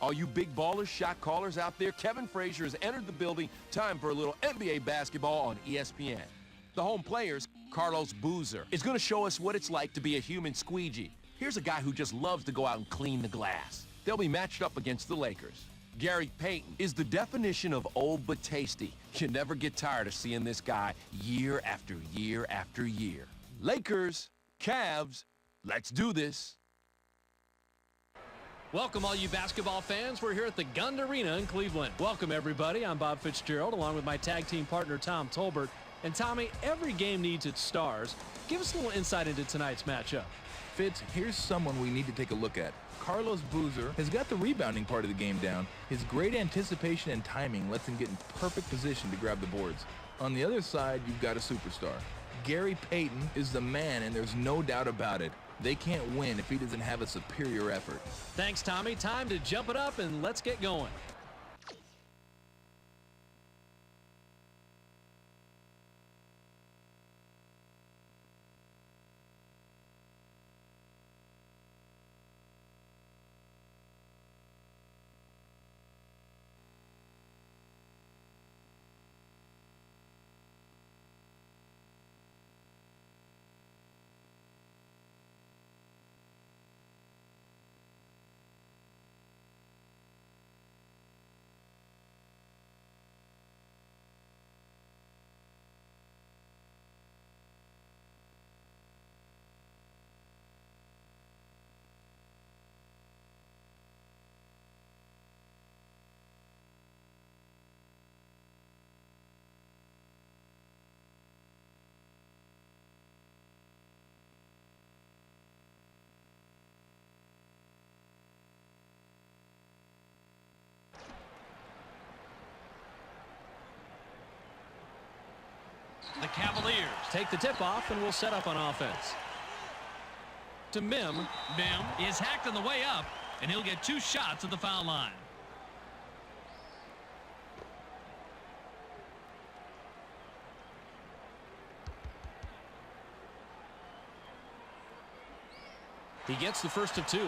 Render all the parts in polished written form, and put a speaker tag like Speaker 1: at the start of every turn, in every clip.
Speaker 1: All you big ballers, shot callers out there, Kevin Frazier has entered the building. Time for a little NBA basketball on ESPN. The home players, Carlos Boozer, is going to show us what it's like to be a human squeegee. Here's a guy who just loves to go out and clean the glass. They'll be matched up against the Lakers. Gary Payton is the definition of old but tasty. You never get tired of seeing this guy year after year after year. Lakers, Cavs, let's do this.
Speaker 2: Welcome, all you basketball fans. We're here at the Gund Arena in Cleveland. Welcome, everybody. I'm Bob Fitzgerald, along with my tag team partner, Tom Tolbert. And, Tommy, every game needs its stars. Give us a little insight into tonight's matchup.
Speaker 3: Fitz, here's someone we need to take a look at. Carlos Boozer has got the rebounding part of the game down. His great anticipation and timing lets him get in perfect position to grab the boards. On the other side, you've got a superstar. Gary Payton is the man, and there's no doubt about it. They can't win if he doesn't have a superior effort.
Speaker 2: Thanks, Tommy. Time to jump it up and let's get going. The Cavaliers take the tip-off, and will set up on offense. To Mim. Mim is hacked on the way up, and he'll get 2 shots at the foul line. He gets the first of 2.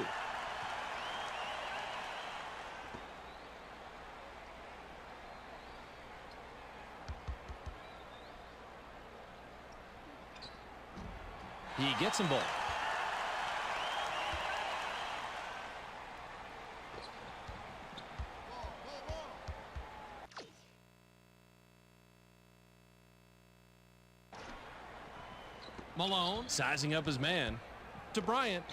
Speaker 2: He gets them both. Malone sizing up his man. To Bryant.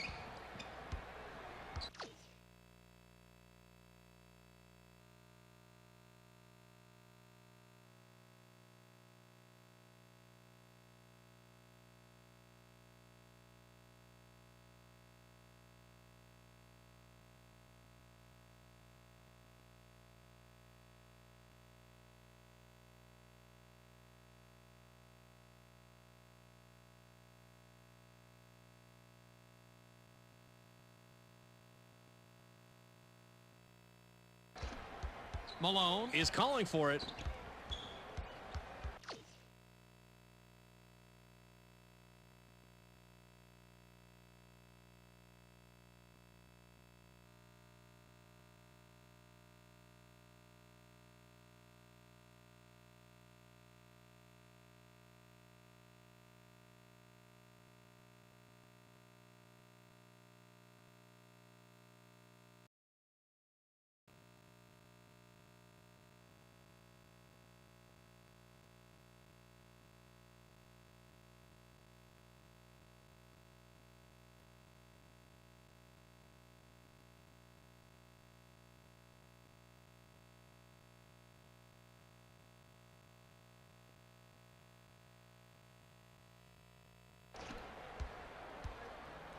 Speaker 2: Malone is calling for it.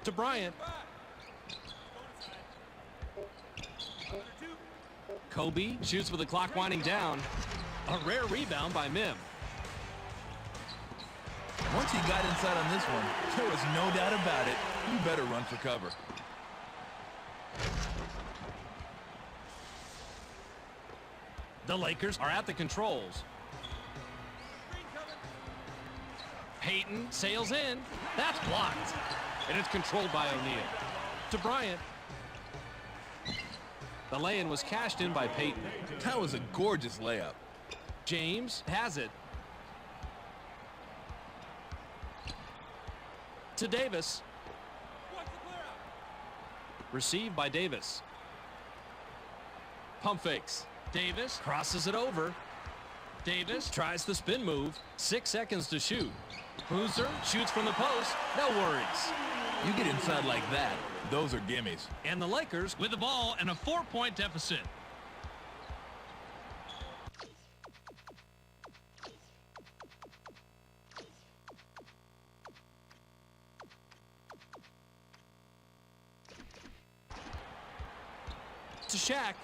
Speaker 2: To Bryant. Kobe shoots with the clock winding down. A rare rebound by Mim.
Speaker 3: Once he got inside on this one, there was no doubt about it. You better run for cover.
Speaker 2: The Lakers are at the controls. Payton sails in. That's blocked. And it's controlled by O'Neal. To Bryant. The lay-in was cashed in by Payton.
Speaker 3: That was a gorgeous layup.
Speaker 2: James has it. To Davis. Received by Davis. Pump fakes. Davis crosses it over. Davis tries the spin move. 6 seconds to shoot. Boozer shoots from the post. No worries.
Speaker 3: You get inside like that, those are gimmies.
Speaker 2: And the Lakers with the ball and a 4-point deficit. To Shaq.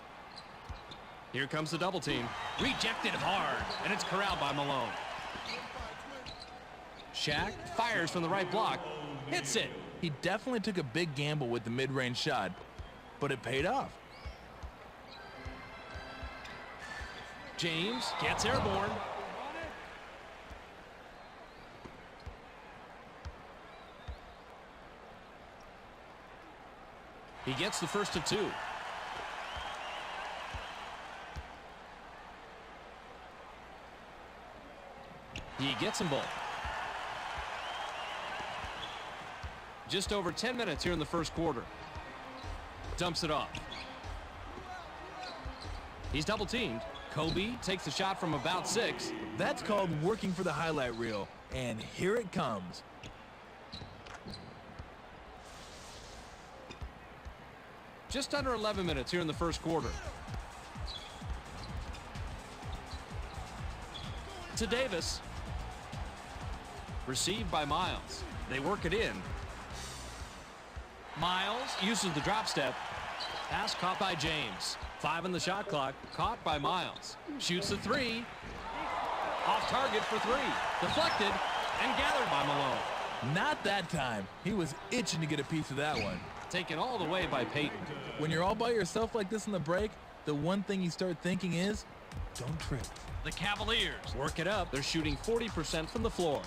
Speaker 2: Here comes the double team. Rejected hard, and it's corralled by Malone. Shaq fires from the right block. Hits it.
Speaker 3: He definitely took a big gamble with the mid-range shot, but it paid off.
Speaker 2: James gets airborne. He gets the first of 2. He gets them both. Just over 10 minutes here in the first quarter. Dumps it off. He's double teamed. Kobe takes the shot from about 6.
Speaker 3: That's called working for the highlight reel, and here it comes.
Speaker 2: Just under 11 minutes here in the first quarter. To Davis. Received by Miles. They work it in. Miles uses the drop step. Pass caught by James. 5 on the shot clock. Caught by Miles. Shoots the 3. Off target for 3. Deflected and gathered by Malone.
Speaker 3: Not that time. He was itching to get a piece of that one.
Speaker 2: Taken all the way by Payton.
Speaker 3: When you're all by yourself like this in the break, the one thing you start thinking is, don't trip.
Speaker 2: The Cavaliers work it up. They're shooting 40% from the floor.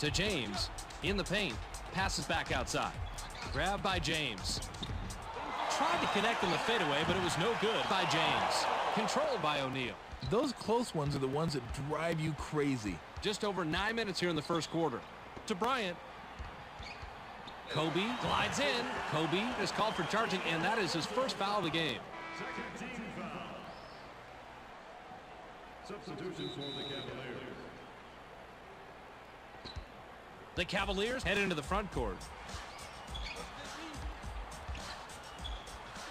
Speaker 2: To James. In the paint. Passes back outside. Grabbed by James. Tried to connect on the fadeaway, but it was no good by James. Controlled by O'Neal.
Speaker 3: Those close ones are the ones that drive you crazy.
Speaker 2: Just over 9 minutes here in the first quarter. To Bryant. Kobe glides in. Kobe is called for charging, and that is his first foul of the game.
Speaker 4: Second team foul. Substitutions for the Cavaliers.
Speaker 2: The Cavaliers head into the front court.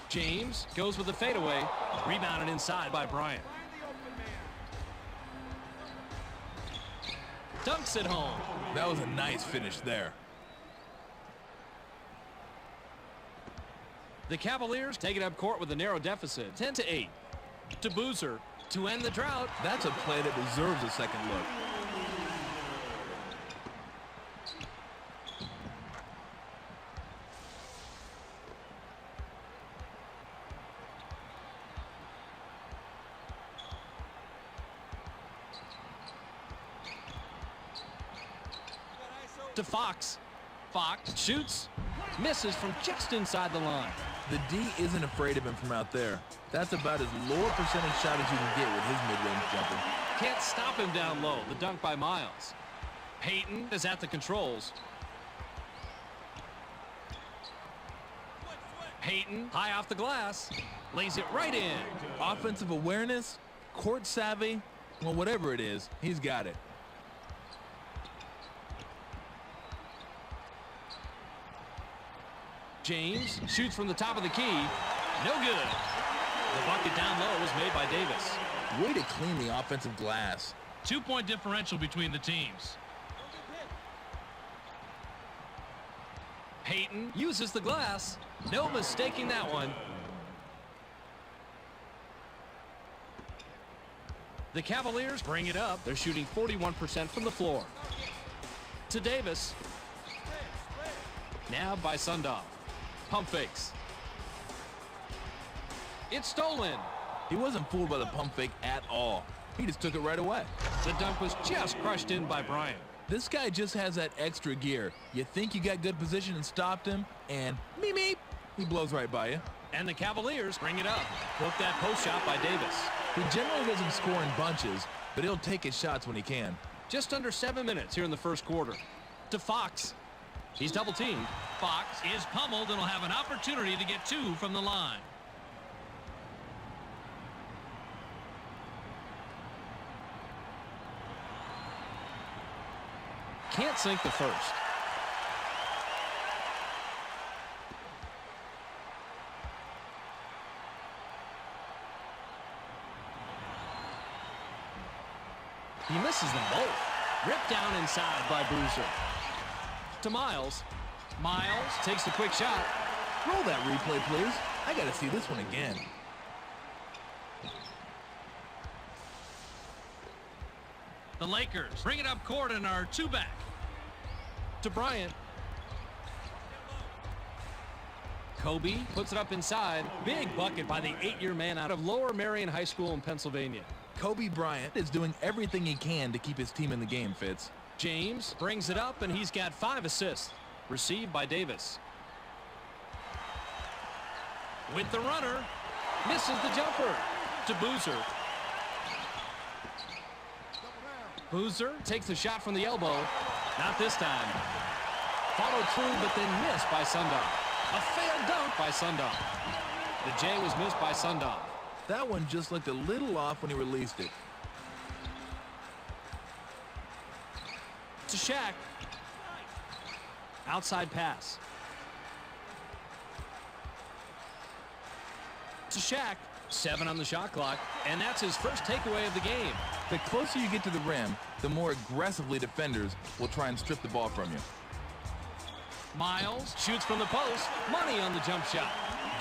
Speaker 2: James goes with the fadeaway. Rebounded inside by Bryant. Dunks it home.
Speaker 3: That was a nice finish there.
Speaker 2: The Cavaliers take it up court with a narrow deficit. 10-8. To Boozer to end the drought.
Speaker 3: That's a play that deserves a second look.
Speaker 2: To Fox. Fox shoots. Misses from just inside the line.
Speaker 3: The D isn't afraid of him from out there. That's about as low a percentage shot as you can get with his mid-range jumper.
Speaker 2: Can't stop him down low. The dunk by Miles. Payton is at the controls. Payton high off the glass. Lays it right in.
Speaker 3: Offensive awareness, court savvy, well, whatever it is, he's got it.
Speaker 2: James shoots from the top of the key. No good. The bucket down low was made by Davis.
Speaker 3: Way to clean the offensive glass.
Speaker 2: 2-point differential between the teams. Payton uses the glass. No mistaking that one. The Cavaliers bring it up. They're shooting 41% from the floor. To Davis. Nabbed by Sundog. Pump fakes. It's stolen.
Speaker 3: He wasn't fooled by the pump fake at all. He just took it right away.
Speaker 2: The dunk was just crushed in by Bryant.
Speaker 3: This guy just has that extra gear. You think you got good position and stopped him, and meep, He blows right by you.
Speaker 2: And the Cavaliers bring it up. Broke that post shot by Davis.
Speaker 3: He generally doesn't score in bunches, but he'll take his shots when he can.
Speaker 2: Just under 7 minutes here in the first quarter. To Fox. He's double teamed.
Speaker 5: Fox is pummeled and will have an opportunity to get 2 from the line.
Speaker 2: Can't sink the first. He misses them both. Ripped down inside by Boozer. To Miles. Miles takes the quick shot.
Speaker 3: Roll that replay, please. I got to see this one again.
Speaker 5: The Lakers bring it up court and are 2 back.
Speaker 2: To Bryant. Kobe puts it up inside. Big bucket by the 8-year man out of Lower Merion High School in Pennsylvania.
Speaker 3: Kobe Bryant is doing everything he can to keep his team in the game, Fitz.
Speaker 2: James brings it up, and he's got 5 assists. Received by Davis. With the runner. Misses the jumper. To Boozer. Boozer takes the shot from the elbow. Not this time. Followed through, but then missed by Sundar. A failed dunk by Sundar. The J was missed by Sundar.
Speaker 3: That one just looked a little off when he released it.
Speaker 2: To Shaq. Outside pass. To Shaq. 7 on the shot clock, and that's his first takeaway of the game.
Speaker 3: The closer you get to the rim, the more aggressively defenders will try and strip the ball from you.
Speaker 2: Miles shoots from the post. Money on the jump shot.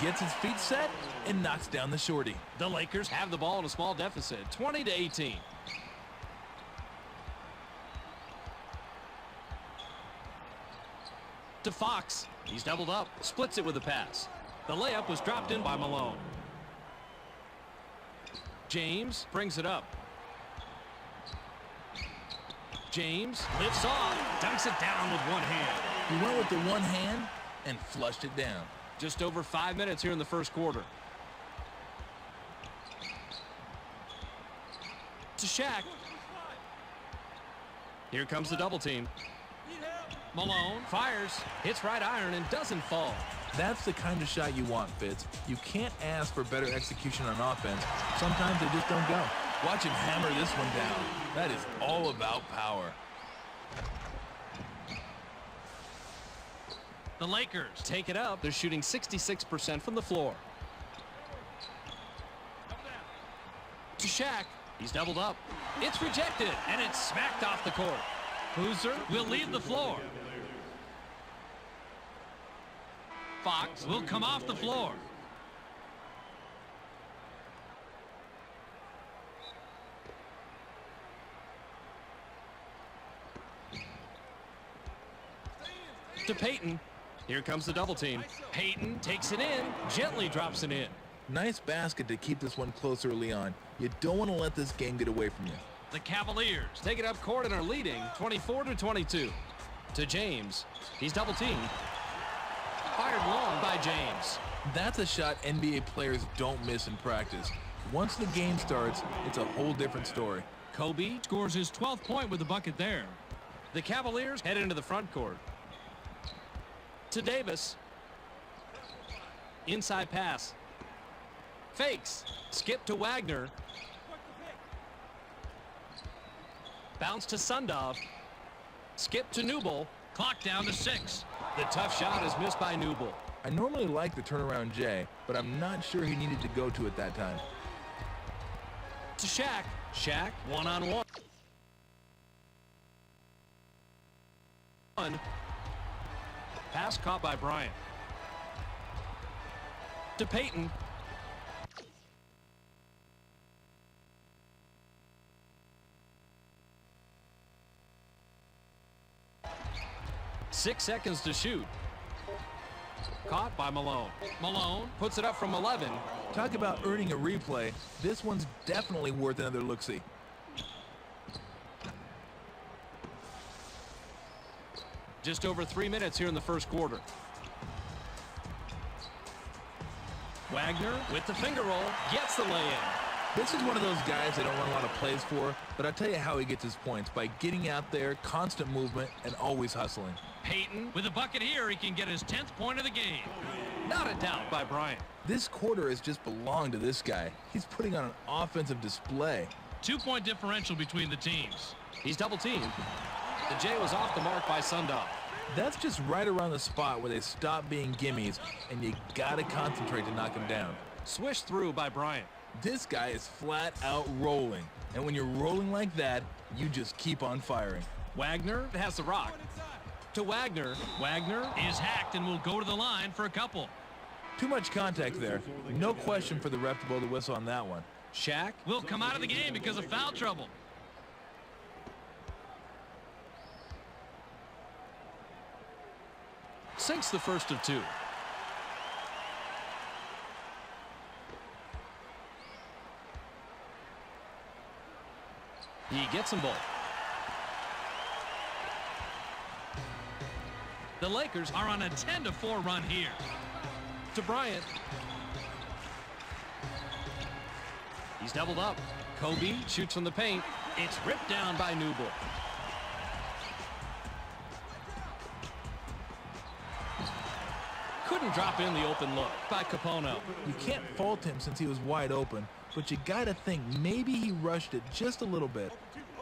Speaker 3: Gets his feet set and knocks down the shorty.
Speaker 2: The Lakers have the ball in a small deficit, 20-18. To Fox. He's doubled up. Splits it with a pass. The layup was dropped in by Malone. James brings it up. James lifts off. Dunks it down with one hand.
Speaker 3: He went with the one hand and flushed it down.
Speaker 2: Just over 5 minutes here in the first quarter. To Shaq. Here comes the double team. Malone fires, hits right iron, and doesn't fall.
Speaker 3: That's the kind of shot you want, Fitz. You can't ask for better execution on offense. Sometimes they just don't go. Watch him hammer this one down. That is all about power.
Speaker 5: The Lakers
Speaker 2: Take it up. They're shooting 66% from the floor. To Shaq. He's doubled up. It's rejected, and it's smacked off the court. Boozer
Speaker 5: will leave the floor. Fox will come off the floor.
Speaker 2: to Payton. Here comes the double team. Payton takes it in, gently drops it in.
Speaker 3: Nice basket to keep this one close early on. You don't want to let this game get away from you.
Speaker 5: The Cavaliers
Speaker 2: Take it up court and are leading 24-22. To James. He's double teamed. Fired long by James.
Speaker 3: That's a shot NBA players don't miss in practice. Once the game starts, it's a whole different story.
Speaker 5: Kobe scores his 12th point with the bucket there.
Speaker 2: The Cavaliers head into the front court. To Davis. Inside pass. Fakes. Skip to Wagner. Bounce to Sundov. Skip to Newble.
Speaker 5: Clock down to 6.
Speaker 2: The tough shot is missed by Newble.
Speaker 3: I normally like the turnaround J, but I'm not sure he needed to go to it that time.
Speaker 2: To Shaq. Shaq one-on-one. Pass caught by Bryant. To Payton. Six seconds to shoot. Caught by Malone. Malone puts it up from 11.
Speaker 3: Talk about earning a replay. This one's definitely worth another look-see.
Speaker 2: Just over 3 minutes here in the first quarter. Wagner with the finger roll gets the lay-in.
Speaker 3: This is one of those guys they don't run a lot of plays for, but I'll tell you how he gets his points, by getting out there, constant movement, and always hustling.
Speaker 5: Peyton with a bucket here. He can get his 10th point of the game.
Speaker 2: Not a doubt by Bryant.
Speaker 3: This quarter has just belonged to this guy. He's putting on an offensive display.
Speaker 5: 2-point differential between the teams.
Speaker 2: He's double-teamed. The J was off the mark by Sundahl.
Speaker 3: That's just right around the spot where they stop being gimmies, and you gotta concentrate to knock him down.
Speaker 2: Swished through by Bryant.
Speaker 3: This guy is flat out rolling, and when you're rolling like that, you just keep on firing.
Speaker 2: Wagner has the rock. To Wagner. Wagner
Speaker 5: Is hacked and will go to the line for a couple.
Speaker 3: Too much contact there. No question for the ref to blow the whistle on that one.
Speaker 2: Shaq
Speaker 5: Will come out of the game because of foul trouble.
Speaker 2: sinks the first of two. He gets them both.
Speaker 5: The Lakers are on a 10-4 run here.
Speaker 2: To Bryant. He's doubled up. Kobe shoots from the paint. It's ripped down by Newble. Couldn't drop in the open look by Capono.
Speaker 3: You can't fault him since he was wide open, but you gotta think maybe he rushed it just a little bit.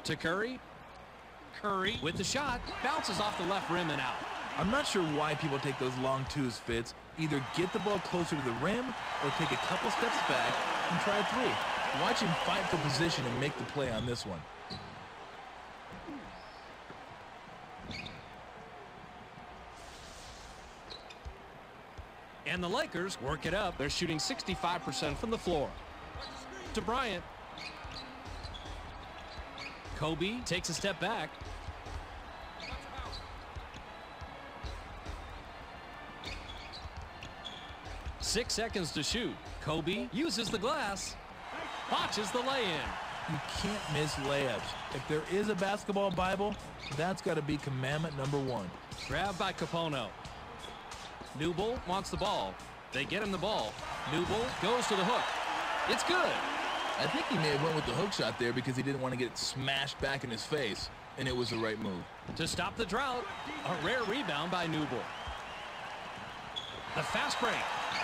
Speaker 2: To Curry. Curry with the shot. Bounces off the left rim and out.
Speaker 3: I'm not sure why people take those long twos, Fitz. Either get the ball closer to the rim or take a couple steps back and try a three. Watch him fight for position and make the play on this one.
Speaker 2: And the Lakers work it up. They're shooting 65% from the floor. To Bryant. Kobe takes a step back. Six seconds to shoot. Kobe uses the glass. Botches the lay-in.
Speaker 3: You can't miss layups. If there is a basketball Bible, that's got to be commandment number one.
Speaker 2: Grabbed by Capono. Newble wants the ball. They get him the ball. Newble goes to the hook. It's good.
Speaker 3: I think he may have went with the hook shot there because he didn't want to get it smashed back in his face, and it was the right move.
Speaker 2: To stop the drought, a rare rebound by Newble. The fast break.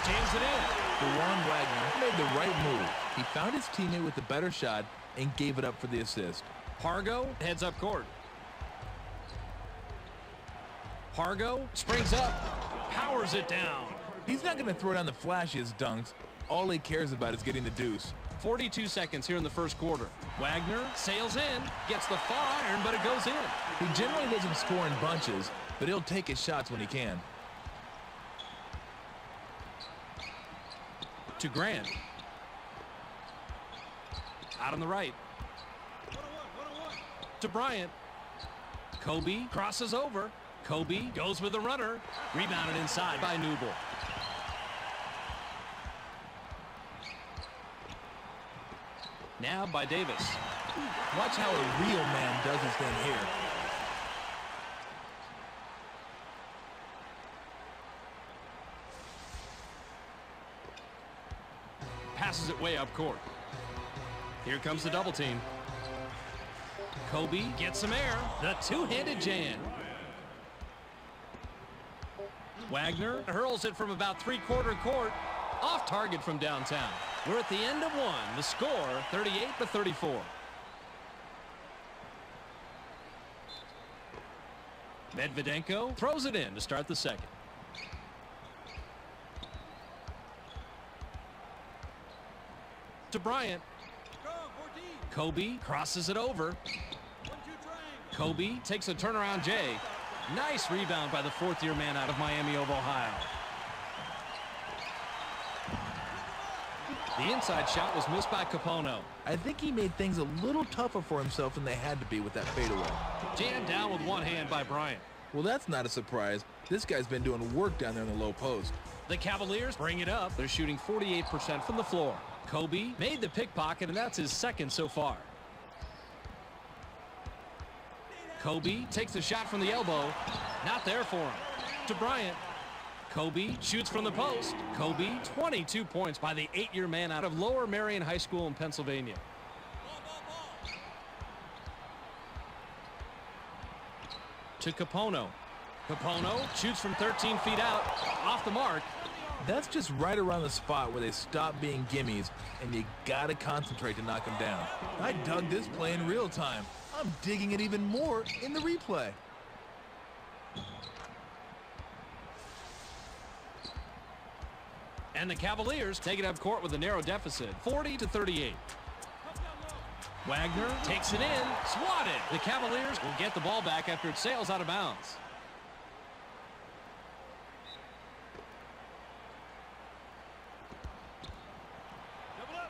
Speaker 2: Jams it in.
Speaker 3: DeJuan Wagner made the right move. He found his teammate with the better shot and gave it up for the assist.
Speaker 2: Pargo heads up court. Pargo springs up, powers it down.
Speaker 3: He's not going to throw down the flashiest dunks. All he cares about is getting the deuce.
Speaker 2: 42 seconds here in the first quarter. Wagner sails in, gets the far iron, but it goes in.
Speaker 3: He generally doesn't score in bunches, but he'll take his shots when he can.
Speaker 2: To Grant. Out on the right. To Bryant. Kobe crosses over. Kobe goes with the runner. Rebounded inside by Newble. Nabbed by Davis.
Speaker 3: Watch how a real man does his thing here.
Speaker 2: Passes it way up court. Here comes the double team. Kobe gets some air. The two-handed jam. Wagner hurls it from about three-quarter court. Off target from downtown. We're at the end of one. The score, 38-34. Medvedenko throws it in to start the second. To Bryant. Kobe crosses it over. Kobe takes a turnaround J. Nice rebound by the fourth-year man out of Miami of Ohio. The inside shot was missed by Capono.
Speaker 3: I think he made things a little tougher for himself than they had to be with that fadeaway.
Speaker 2: Jammed down with one hand by Bryant.
Speaker 3: Well, that's not a surprise. This guy's been doing work down there in the low post.
Speaker 2: The Cavaliers bring it up. They're shooting 48% from the floor. Kobe made the pickpocket, and that's his second so far. Kobe takes the shot from the elbow. Not there for him. To Bryant. Kobe shoots from the post. Kobe, 22 points by the 8-year man out of Lower Merion High School in Pennsylvania. To Capono. Capono shoots from 13 feet out, off the mark.
Speaker 3: That's just right around the spot where they stop being gimmies, and you gotta concentrate to knock them down. I dug this play in real time. I'm digging it even more in the replay.
Speaker 2: And the Cavaliers take it up court with a narrow deficit, 40-38. Wagner takes it in, swatted. The Cavaliers will get the ball back after it sails out of bounds.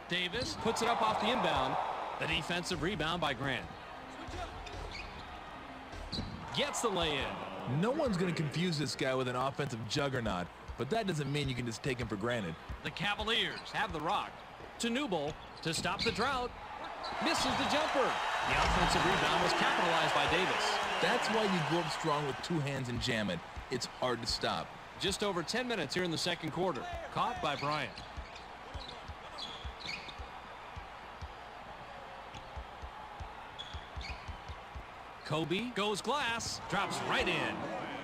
Speaker 2: Davis puts it up off the inbound. The defensive rebound by Grant. Gets the lay-in.
Speaker 3: No one's gonna confuse this guy with an offensive juggernaut, but that doesn't mean you can just take him for granted.
Speaker 2: The Cavaliers have the rock. To Newble to stop the drought. Misses the jumper. The offensive rebound was capitalized by Davis.
Speaker 3: That's why you go up strong with two hands and jam it. It's hard to stop.
Speaker 2: Just over 10 minutes here in the second quarter. Caught by Bryant. Kobe goes glass, drops right in.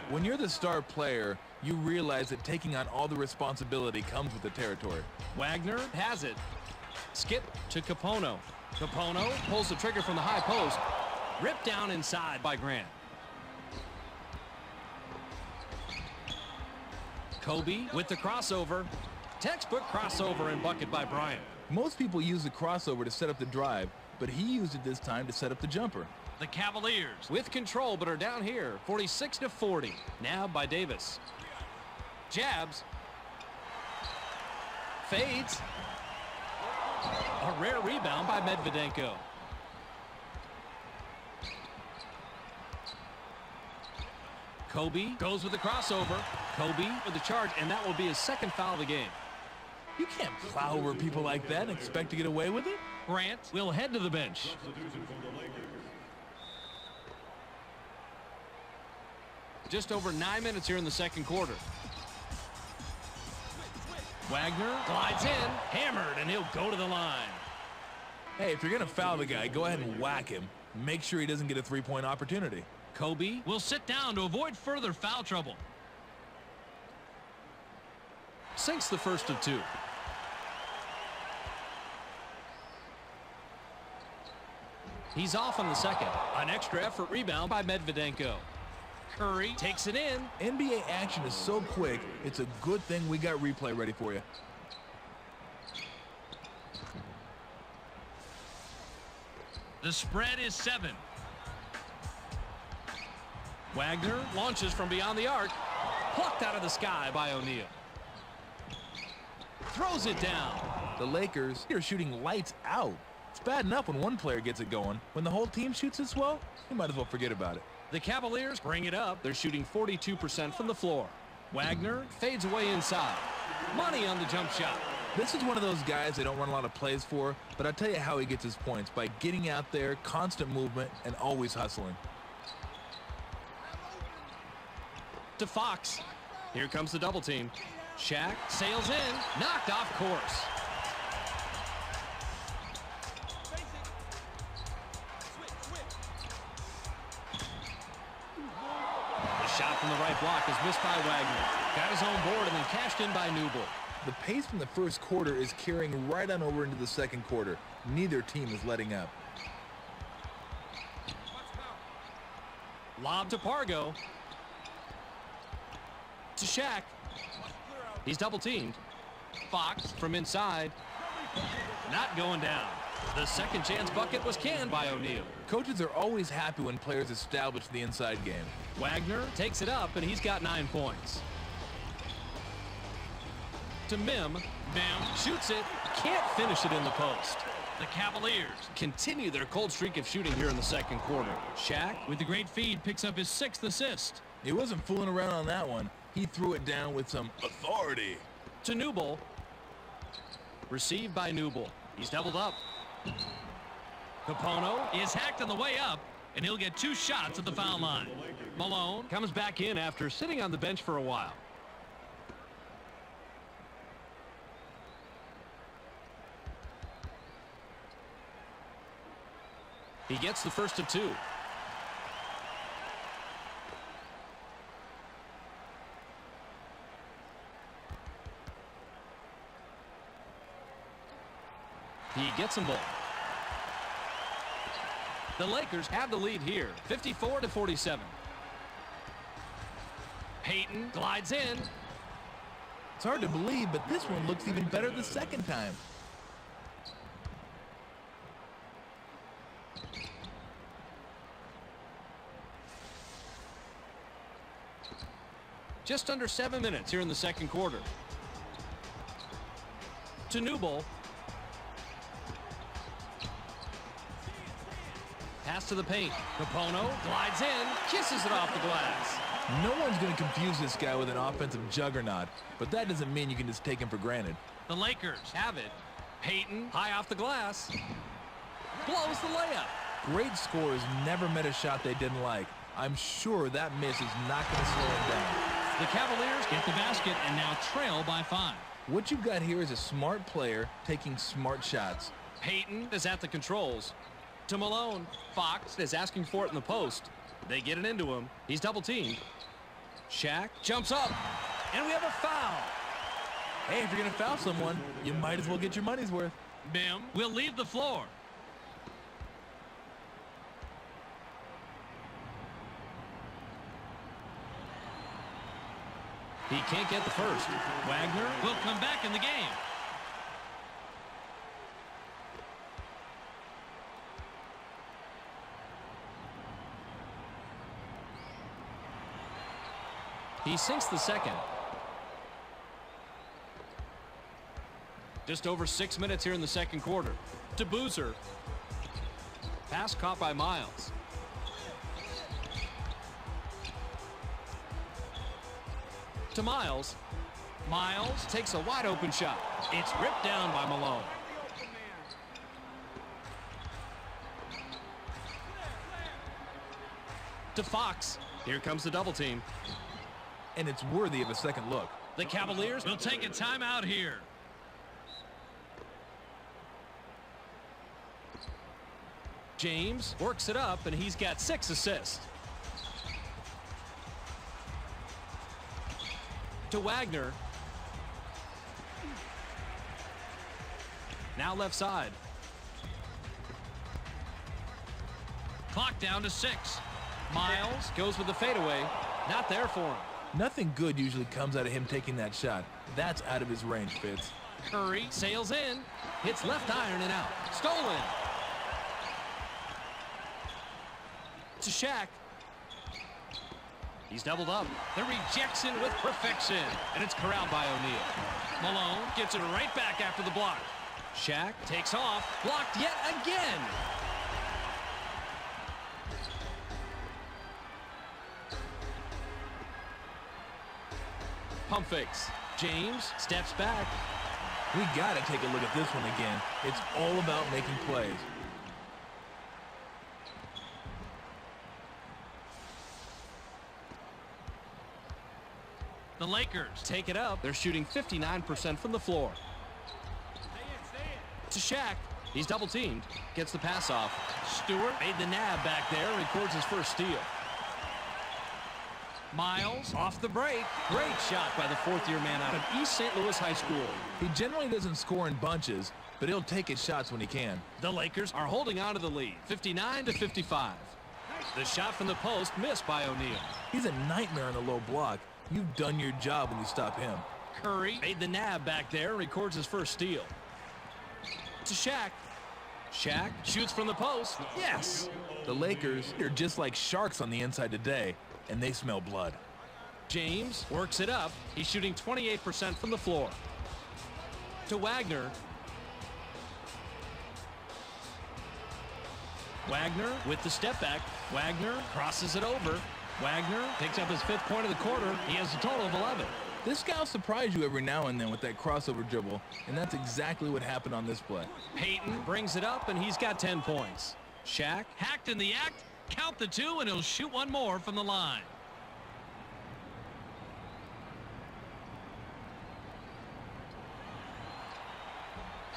Speaker 3: When you're the star player, you realize that taking on all the responsibility comes with the territory.
Speaker 2: Wagner has it. Skip to Capono. Capono pulls the trigger from the high post. Ripped down inside by Grant. Kobe with the crossover. Textbook crossover and bucket by Bryant.
Speaker 3: Most people use the crossover to set up the drive, but he used it this time to set up the jumper.
Speaker 5: The Cavaliers
Speaker 2: With control, but are down here, 46-40. Now by Davis. Jabs. Fades. A rare rebound by Medvedenko. Kobe goes with the crossover. Kobe with the charge, and that will be his second foul of the game.
Speaker 3: You can't plow over people like that and expect to get away with it.
Speaker 2: Grant will head to the bench.
Speaker 4: Substitution for the Lakers.
Speaker 2: Just over 9 minutes here in the second quarter. Wagner glides in, hammered, and he'll go to the line.
Speaker 3: Hey, if you're going to foul the guy, go ahead and whack him. Make sure he doesn't get a three-point opportunity.
Speaker 2: Kobe
Speaker 5: will sit down to avoid further foul trouble.
Speaker 2: sinks the first of two. He's off on the second. An extra effort rebound by Medvedenko. Curry takes it in.
Speaker 3: NBA action is so quick, it's a good thing we got replay ready for you.
Speaker 5: The spread is 7.
Speaker 2: Wagner launches from beyond the arc. Plucked out of the sky by O'Neal. Throws it down.
Speaker 3: The Lakers are shooting lights out. It's bad enough when one player gets it going. When the whole team shoots this well, you might as well forget about it.
Speaker 2: The Cavaliers bring it up. They're shooting 42% from the floor. Wagner fades away inside. Money on the jump shot.
Speaker 3: This is one of those guys they don't run a lot of plays for, but I'll tell you how he gets his points, by getting out there, constant movement, and always hustling.
Speaker 2: To Fox. Here comes the double team. Shaq sails in, knocked off course. The shot from the right block is missed by Wagner. Got his own board and then cashed in by Newble.
Speaker 3: The pace from the first quarter is carrying right on over into the second quarter. Neither team is letting up.
Speaker 2: Lob to Pargo. To Shaq. He's double teamed. Fox from inside. Not going down. The second chance bucket was canned by O'Neal.
Speaker 3: Coaches are always happy when players establish the inside game.
Speaker 2: Wagner takes it up, and he's got 9 points. To Mim.
Speaker 5: Mim
Speaker 2: Shoots it. Can't finish it in the post.
Speaker 5: The Cavaliers
Speaker 2: Continue their cold streak of shooting here in the second quarter. Shaq
Speaker 5: with the great feed picks up his 6th assist.
Speaker 3: He wasn't fooling around on that one. He threw it down with some authority.
Speaker 2: to Newble. Received by Newble. He's doubled up. Capono
Speaker 5: Is hacked on the way up, and he'll get 2 shots at the foul line.
Speaker 2: Malone comes back in after sitting on the bench for a while. He gets the first of 2. He gets them both. The Lakers have the lead here, 54-47. Payton glides in.
Speaker 3: It's hard to believe, but this one looks even better the second time.
Speaker 2: Just under 7 minutes here in the second quarter. To Newble. Pass to the paint. Capono glides in, kisses it off the glass.
Speaker 3: No one's going to confuse this guy with an offensive juggernaut, but that doesn't mean you can just take him for granted.
Speaker 5: The Lakers
Speaker 2: Have it. Payton high off the glass. Blows the layup.
Speaker 3: Great scorers never met a shot they didn't like. I'm sure that miss is not going to slow him down.
Speaker 5: The Cavaliers get the basket and now trail by 5.
Speaker 3: What you've got here is a smart player taking smart shots.
Speaker 2: Payton is at the controls. To Malone. Fox is asking for it in the post. They get it into him. He's double teamed. Shaq jumps up. And we have a foul.
Speaker 3: Hey, if you're going to foul someone, you might as well get your money's worth.
Speaker 5: Bim will leave the floor.
Speaker 2: He can't get the first. Wagner
Speaker 5: Will come back in the game.
Speaker 2: He sinks the second. Just over 6 minutes here in the second quarter. To Boozer. Pass caught by Miles. To Miles. Miles takes a wide open shot. It's ripped down by Malone. To Fox. Here comes the double team.
Speaker 3: And it's worthy of a second look.
Speaker 2: The Cavaliers
Speaker 5: We'll take a timeout here.
Speaker 2: James works it up, and he's got 6 assists. To Wagner. Now left side.
Speaker 5: Clock down to 6.
Speaker 2: Miles goes with the fadeaway. Not there for him.
Speaker 3: Nothing good usually comes out of him taking that shot. That's out of his range, Fitz.
Speaker 2: Curry sails in. Hits left iron and out. Stolen. To Shaq. He's doubled up.
Speaker 5: The rejection with perfection.
Speaker 2: And it's corralled by O'Neal.
Speaker 5: Malone gets it right back after the block.
Speaker 2: Shaq takes off. Blocked yet again. Pump fakes. James steps back.
Speaker 3: We got to take a look at this one again. It's all about making plays.
Speaker 5: The Lakers
Speaker 2: Take it up. They're shooting 59% from the floor. To Shaq. He's double teamed. Gets the pass off. Stewart made the nab back there. Records his first steal.
Speaker 5: Miles
Speaker 2: Off the break. Great shot by the fourth-year man out of East St. Louis High School.
Speaker 3: He generally doesn't score in bunches, but he'll take his shots when he can.
Speaker 2: The Lakers are holding on to the lead, 59-55. The shot from the post missed by O'Neal.
Speaker 3: He's a nightmare on the low block. You've done your job when you stop him.
Speaker 2: Curry made the nab back there and records his first steal. To Shaq. Shaq shoots from the post. Yes!
Speaker 3: The Lakers are just like sharks on the inside today, and they smell blood.
Speaker 2: James works it up. He's shooting 28% from the floor. To Wagner. Wagner with the step back. Wagner crosses it over. Wagner picks up his 5th point of the quarter. He has a total of 11.
Speaker 3: This guy will surprise you every now and then with that crossover dribble, and that's exactly what happened on this play.
Speaker 2: Payton brings it up, and he's got 10 points. Shaq
Speaker 5: hacked in the act. Count the 2, and he'll shoot one more from the line.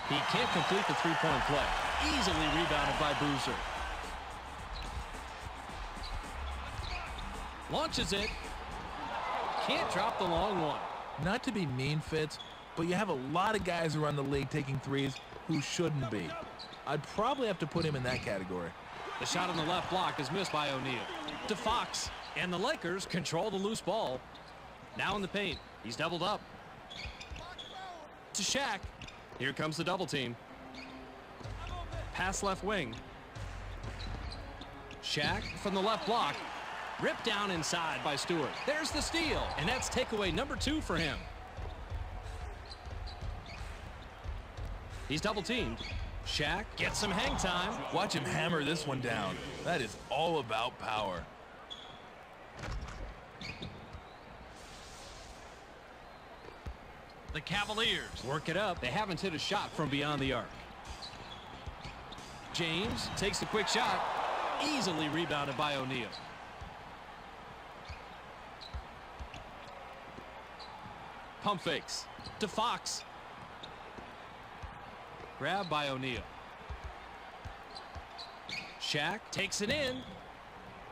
Speaker 2: He can't complete the three-point play. Easily rebounded by Boozer. Launches it. Can't drop the long one.
Speaker 3: Not to be mean, Fitz, but you have a lot of guys around the league taking threes who shouldn't be. I'd probably have to put him in that category.
Speaker 2: The shot on the left block is missed by O'Neal. To Fox. And the Lakers control the loose ball. Now in the paint. He's doubled up. To Shaq. Here comes the double team. Pass left wing. Shaq from the left block. Ripped down inside by Stewart. There's the steal. And that's takeaway number 2 for him. He's double teamed. Shaq gets some hang time.
Speaker 3: Watch him hammer this one down. That is all about power.
Speaker 5: The Cavaliers
Speaker 2: Work it up. They haven't hit a shot from beyond the arc. James takes the quick shot. Easily rebounded by O'Neal. Pump fakes. To Fox. Grabbed by O'Neal. Shaq takes it in.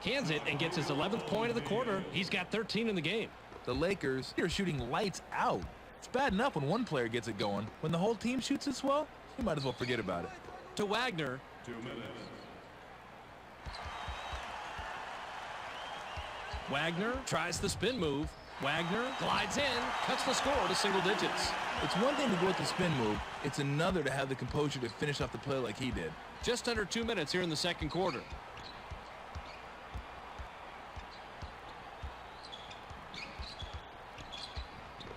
Speaker 2: Cans it and gets his 11th point of the quarter. He's got 13 in the game.
Speaker 3: The Lakers are shooting lights out. It's bad enough when one player gets it going. When the whole team shoots as well, you might as well forget about it.
Speaker 2: To Wagner.
Speaker 4: 2 minutes.
Speaker 2: Wagner tries the spin move. Wagner glides in, cuts the score to single digits.
Speaker 3: It's one thing to go with the spin move. It's another to have the composure to finish off the play like he did.
Speaker 2: Just under 2 minutes here in the second quarter.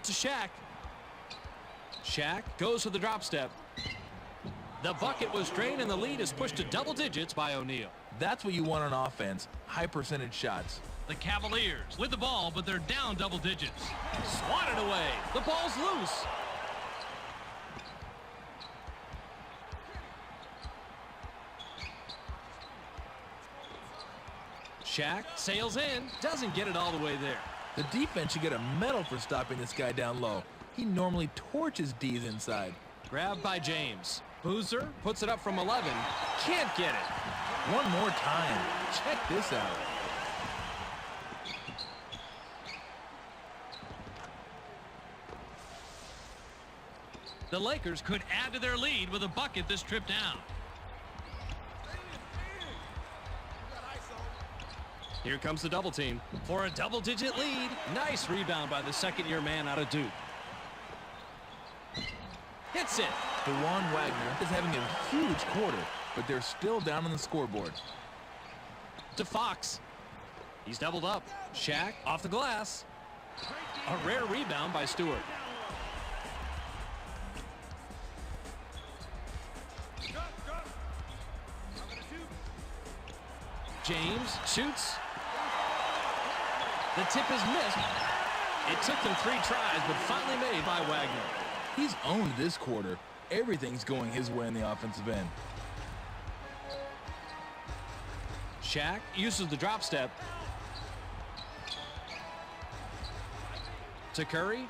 Speaker 2: To Shaq. Shaq goes to the drop step. The bucket was drained and the lead is pushed to double digits by O'Neal.
Speaker 3: That's what you want on offense. High percentage shots.
Speaker 5: The Cavaliers with the ball, but they're down double digits.
Speaker 2: Swatted away. The ball's loose. Shaq sails in. Doesn't get it all the way there.
Speaker 3: The defense should get a medal for stopping this guy down low. He normally torches D's inside.
Speaker 2: Grabbed by James. Boozer puts it up from 11. Can't get it.
Speaker 3: One more time. Check this out.
Speaker 5: The Lakers could add to their lead with a bucket this trip down.
Speaker 2: Here comes the double team for a double-digit lead. Nice rebound by the second-year man out of Duke. Hits it.
Speaker 3: Dewan Wagner is having a huge quarter, but they're still down on the scoreboard.
Speaker 2: To Fox. He's doubled up. Shaq off the glass. A rare rebound by Stewart. James shoots. The tip is missed. It took them 3 tries, but finally made by Wagner.
Speaker 3: He's owned this quarter. Everything's going his way in the offensive end.
Speaker 2: Shaq uses the drop step. To Curry.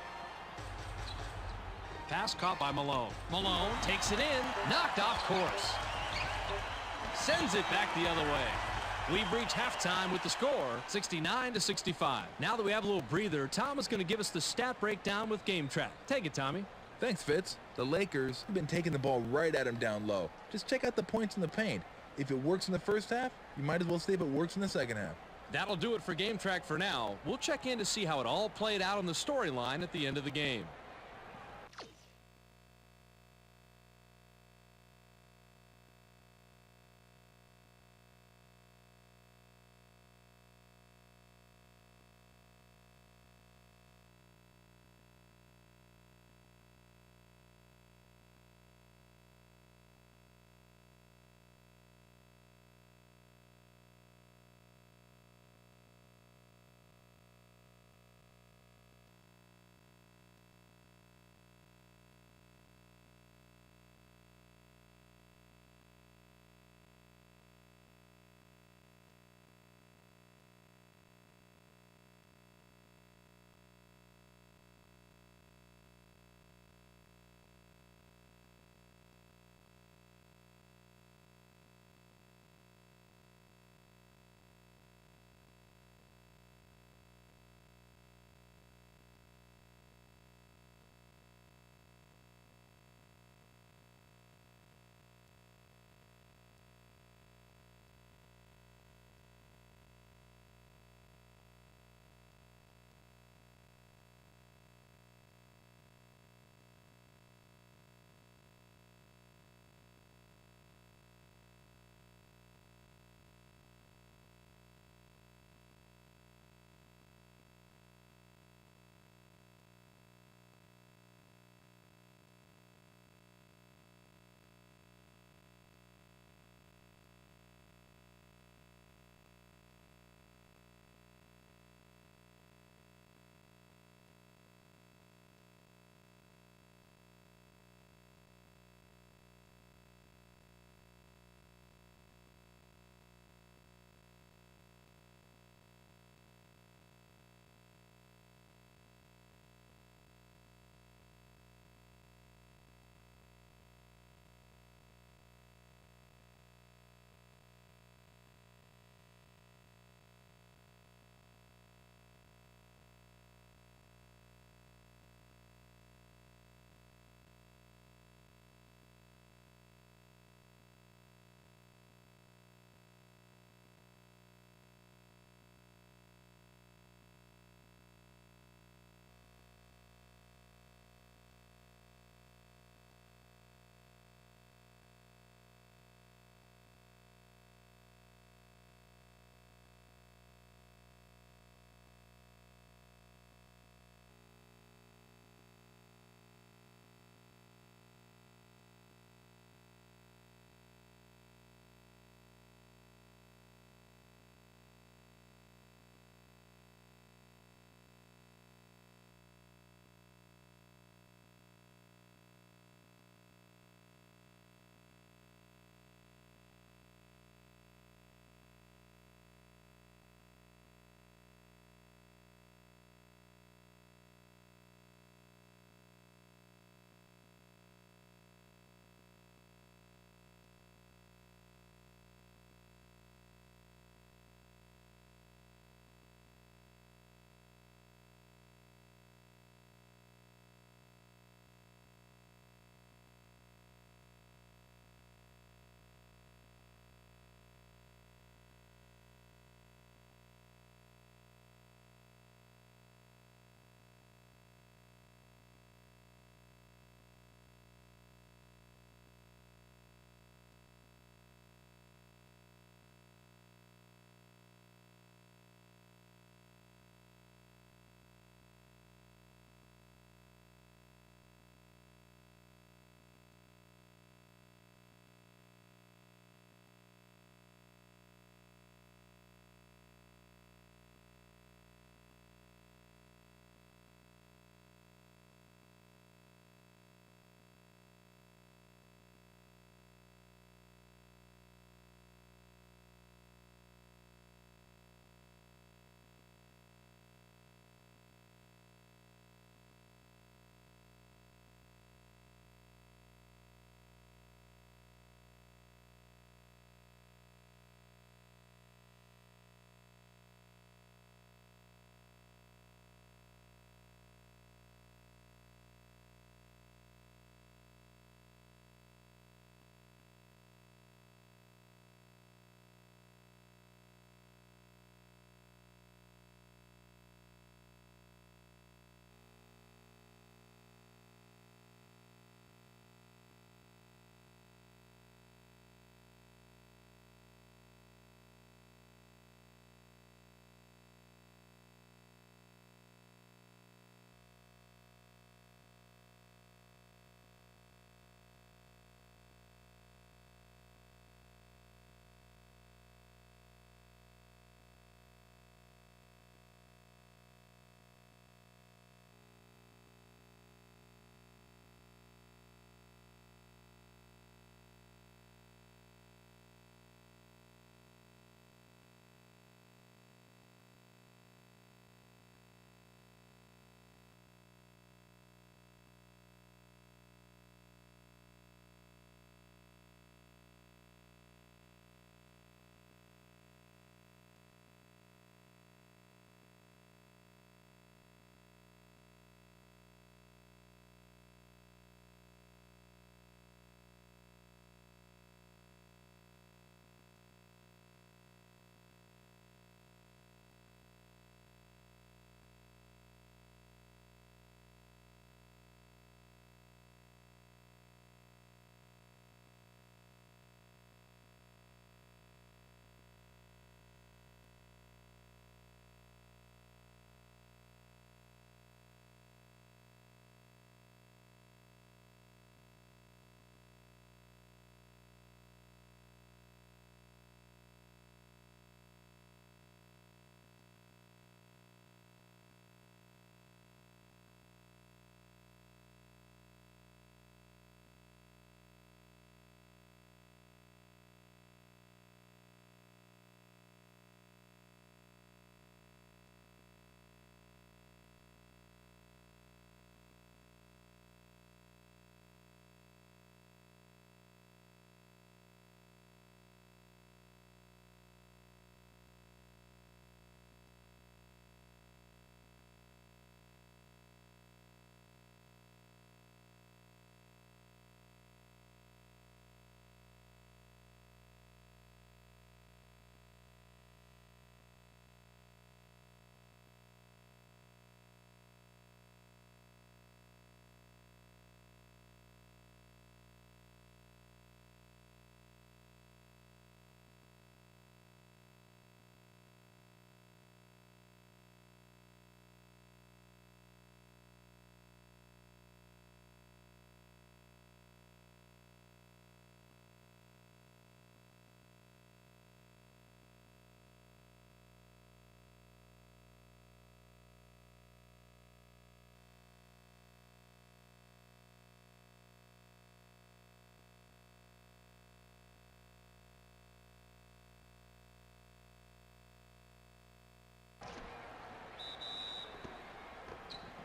Speaker 2: Pass caught by Malone. Malone takes it in. Knocked off course. Sends it back the other way. We've reached halftime with the score, 69-65. Now that we have a little breather, Tom is going to give us the stat breakdown with Game Track. Take it, Tommy.
Speaker 3: Thanks, Fitz. The Lakers have been taking the ball right at him down low. Just check out the points in the paint. If it works in the first half, you might as well see if it works in the second half.
Speaker 2: That'll do it for Game Track for now. We'll check in to see how it all played out on the storyline at the end of the game.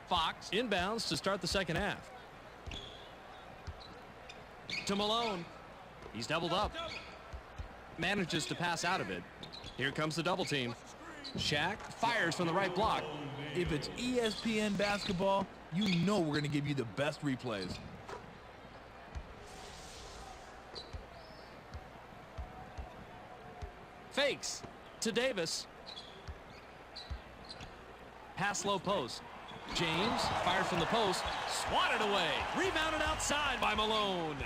Speaker 5: Fox.
Speaker 2: Inbounds to start the second half. To Malone. He's doubled up. Manages to pass out of it. Here comes the double team. Shaq fires from the right block.
Speaker 3: If it's ESPN basketball, you know we're going to give you the best replays.
Speaker 2: Fakes to Davis. Pass low post. James fires from the post. Swatted away. Rebounded outside by Malone.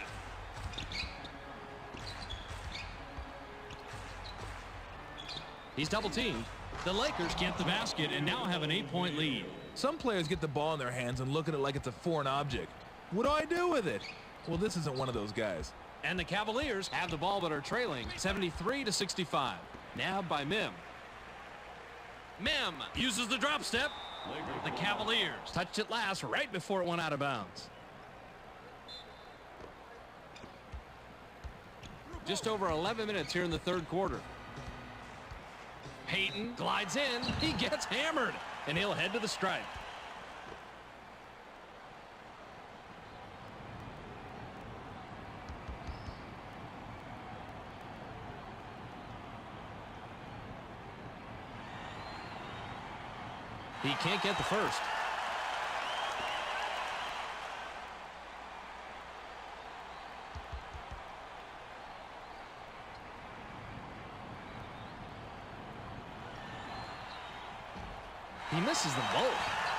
Speaker 2: He's double teamed.
Speaker 5: The Lakers get the basket and now have an 8-point lead.
Speaker 3: Some players get the ball in their hands and look at it like it's a foreign object. What do I do with it? Well, this isn't one of those guys.
Speaker 2: And the Cavaliers have the ball but are trailing 73-65. Nabbed by Mim. Mim uses the drop step.
Speaker 5: The Cavaliers
Speaker 2: Touched it last right before it went out of bounds. Just over 11 minutes here in the third quarter. Payton glides in. He gets hammered, and he'll head to the stripe. He can't get the first. He misses them both.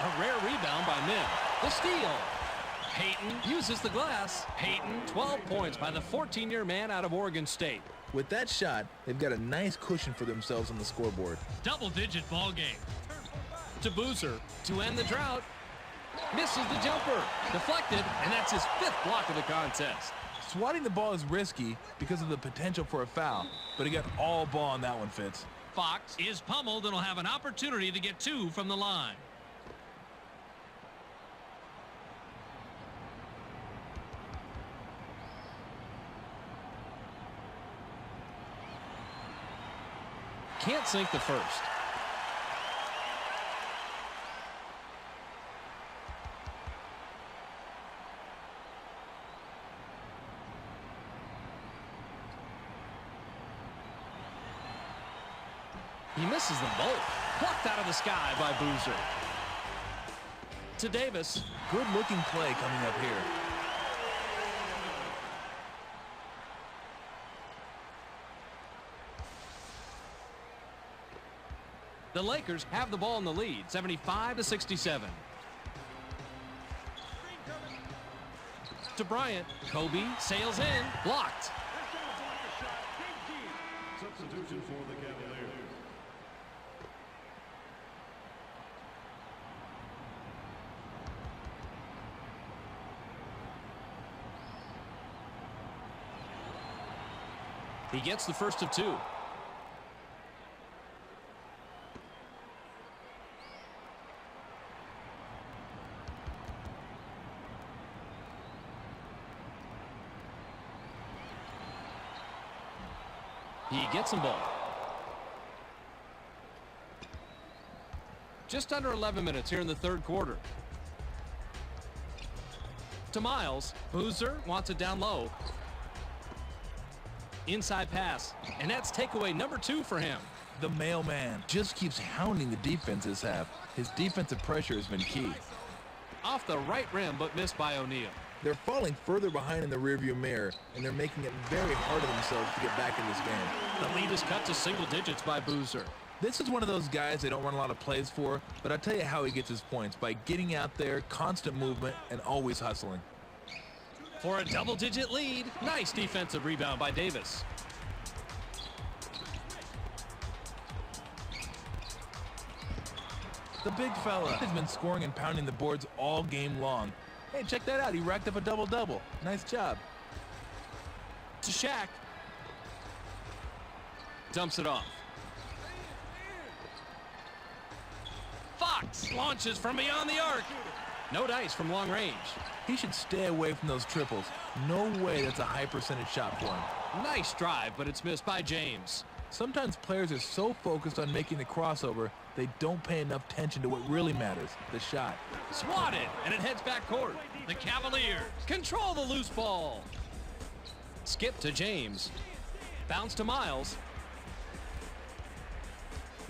Speaker 2: A rare rebound by Mim. The steal. Payton uses the glass. Payton, 12 points by the 14-year man out of Oregon State.
Speaker 3: With that shot, they've got a nice cushion for themselves on the scoreboard.
Speaker 5: double-digit ball game.
Speaker 2: To Boozer to end the drought. Misses the jumper. Deflected, and that's his 5th block of the contest.
Speaker 3: Swatting the ball is risky because of the potential for a foul, but he got all ball on that one, Fitz.
Speaker 5: Fox is pummeled and will have an opportunity to get 2 from the line.
Speaker 2: Can't sink the first. He misses them both. Plucked out of the sky by Boozer. To Davis.
Speaker 3: Good-looking play coming up here.
Speaker 2: The Lakers have the ball in the lead, 75-67. To Bryant. Kobe sails in. Blocked.
Speaker 4: Substitution for the Cavaliers.
Speaker 2: He gets the first of 2. He gets them both. Just under 11 minutes here in the third quarter. To Miles. Boozer wants it down low. Inside pass. And that's takeaway number 2 for him.
Speaker 3: The mailman just keeps hounding the defense this half. His defensive pressure has been key.
Speaker 2: Off the right rim, but missed by O'Neal.
Speaker 3: They're falling further behind in the rearview mirror, and they're making it very hard on themselves to get back in this game.
Speaker 2: The lead is cut to single digits by Boozer.
Speaker 3: This is one of those guys they don't run a lot of plays for, but I'll tell you how he gets his points, by getting out there, constant movement, and always hustling.
Speaker 2: For a double-digit lead. Nice defensive rebound by Davis.
Speaker 3: The big fella has been scoring and pounding the boards all game long. Hey, check that out. He racked up a double-double. Nice job.
Speaker 2: To Shaq. Dumps it off. Fox launches from beyond the arc. No dice from long range.
Speaker 3: He should stay away from those triples. No way that's a high percentage shot for him.
Speaker 2: Nice drive, but it's missed by James.
Speaker 3: Sometimes players are so focused on making the crossover, they don't pay enough attention to what really matters, the shot.
Speaker 2: Swatted, and it heads back court.
Speaker 5: The Cavaliers.
Speaker 2: Control the loose ball. Skip to James. Bounce to Miles.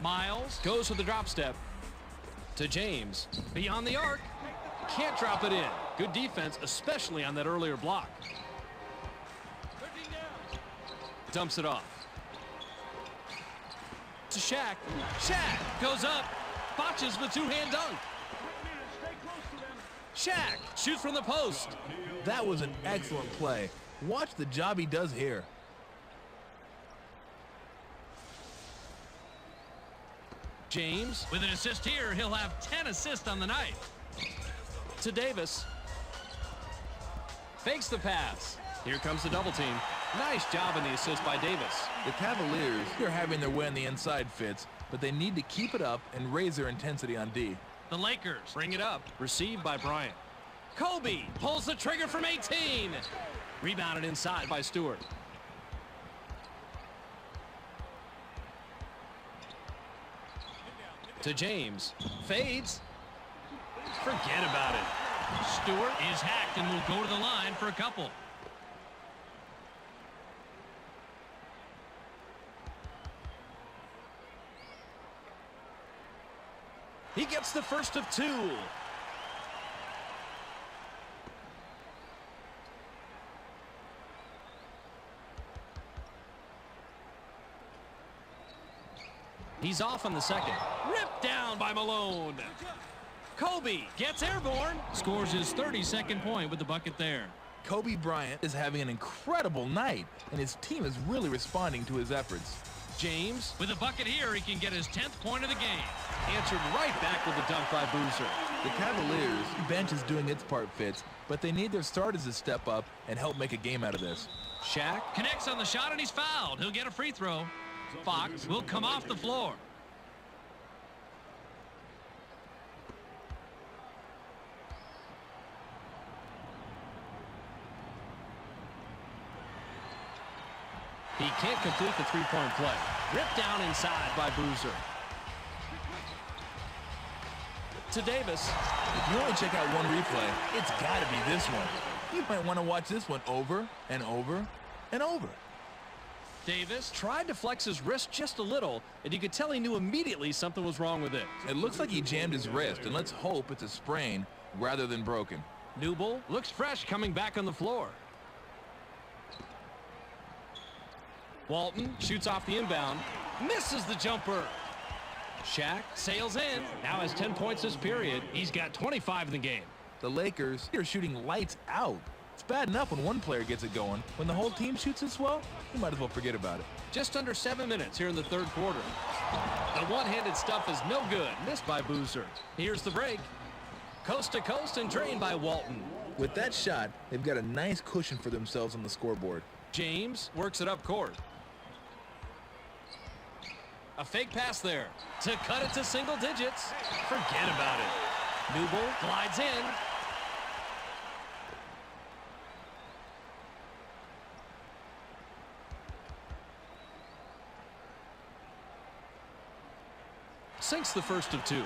Speaker 5: Miles
Speaker 2: Goes with the drop step. To James.
Speaker 5: beyond the arc.
Speaker 2: Can't drop it in. Good defense, especially on that earlier block. Dumps it off. To Shaq. Shaq
Speaker 5: Goes up. Botches the two-hand dunk.
Speaker 2: Shaq shoots from the post.
Speaker 3: That was an excellent play. Watch the job he does here.
Speaker 2: James
Speaker 5: With an assist here, he'll have 10 assists on the night.
Speaker 2: to Davis. Fakes the pass. Here comes the double team. Nice job in the assist by Davis.
Speaker 3: The Cavaliers, they're having their way on the inside fits, but they need to keep it up and raise their intensity on D.
Speaker 5: The Lakers
Speaker 2: Bring it up. Received by Bryant. Kobe pulls the trigger from 18. Rebounded inside by Stewart. To James. Fades. Forget about it.
Speaker 5: Stewart is hacked and will go to the line for a couple.
Speaker 2: He gets the first of two. He's off on the second. Ripped down by Malone. Kobe gets airborne.
Speaker 5: Scores his 32nd point with the bucket there.
Speaker 3: Kobe Bryant is having an incredible night, and his team is really responding to his efforts.
Speaker 2: James
Speaker 5: With a bucket here, he can get his 10th point of the game.
Speaker 2: answered right back with a dunk by Boozer.
Speaker 3: The Cavaliers' bench is doing its part, Fitz, but they need their starters to step up and help make a game out of this.
Speaker 2: Shaq
Speaker 5: Connects on the shot and he's fouled. He'll get a free throw. Fox will come off the floor.
Speaker 2: He can't complete the three-point play. Ripped down inside by Boozer. To Davis.
Speaker 3: If you only check out one replay, it's got to be this one. You might want to watch this one over and over and over.
Speaker 2: Davis tried to flex his wrist just a little, and you could tell he knew immediately something was wrong with it.
Speaker 3: It looks like he jammed his wrist, and let's hope it's a sprain rather than broken.
Speaker 2: Newble looks fresh coming back on the floor. Walton shoots off the inbound. Misses the jumper. Shaq sails in. Now has 10 points this period. He's got 25 in the game.
Speaker 3: The Lakers are shooting lights out. It's bad enough when one player gets it going. When the whole team shoots this well, you might as well forget about it.
Speaker 2: Just under 7 minutes here in the third quarter. The one-handed stuff is no good. Missed by Boozer. Here's the break. Coast to coast and drained by Walton.
Speaker 3: With that shot, they've got a nice cushion for themselves on the scoreboard.
Speaker 2: James works it up court. A fake pass there to cut it to single digits. Forget about it. Newble glides in. Sinks the first of two.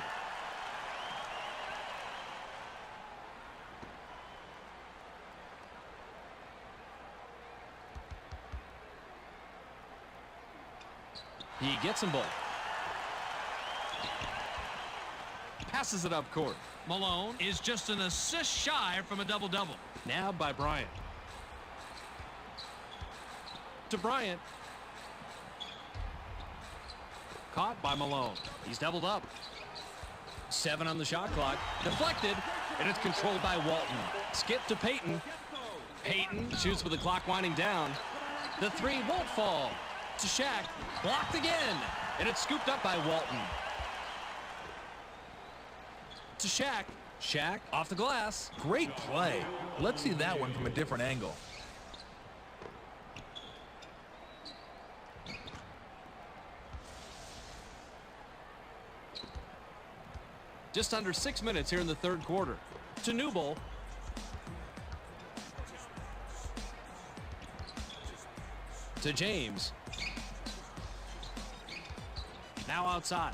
Speaker 2: He gets them both. Passes it up court.
Speaker 5: Malone is just an assist shy from a double-double.
Speaker 2: Nabbed by Bryant. To Bryant. Caught by Malone. He's doubled up. 7 on the shot clock. Deflected, and it's controlled by Walton. Skip to Payton. Payton shoots with the clock winding down. The three won't fall. To Shaq. Blocked again, and it's scooped up by Walton. To Shaq. Shaq off the glass.
Speaker 3: Great play. Let's see that one from a different angle.
Speaker 2: Just under 6 minutes here in the third quarter. To Newble. To James. Now outside.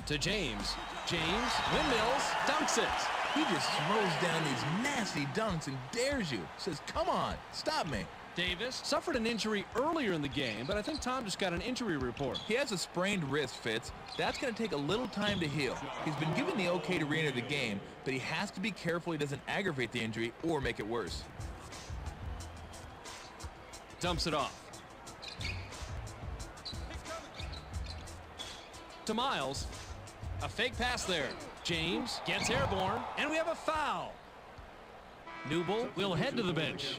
Speaker 2: To James. James windmills, dunks it.
Speaker 3: He just throws down these nasty dunks and dares you. Says, come on, stop me.
Speaker 2: Davis suffered an injury earlier in the game, but I think Tom just got an injury report.
Speaker 3: He has a sprained wrist, Fitz. That's going to take a little time to heal. He's been given the okay to re-enter the game, but he has to be careful he doesn't aggravate the injury or make it worse.
Speaker 2: Dumps it off. To Miles. A fake pass there. James gets airborne, and we have a foul. Newble will head to the bench.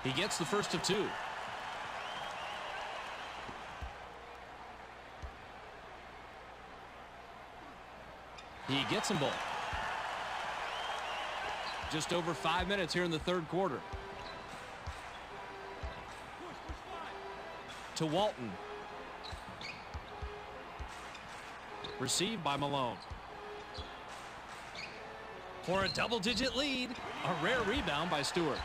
Speaker 2: He gets the first of two. He gets them both. Just over 5 minutes here in the third quarter. To Walton. Received by Malone. For a double-digit lead. A rare rebound by Stewart.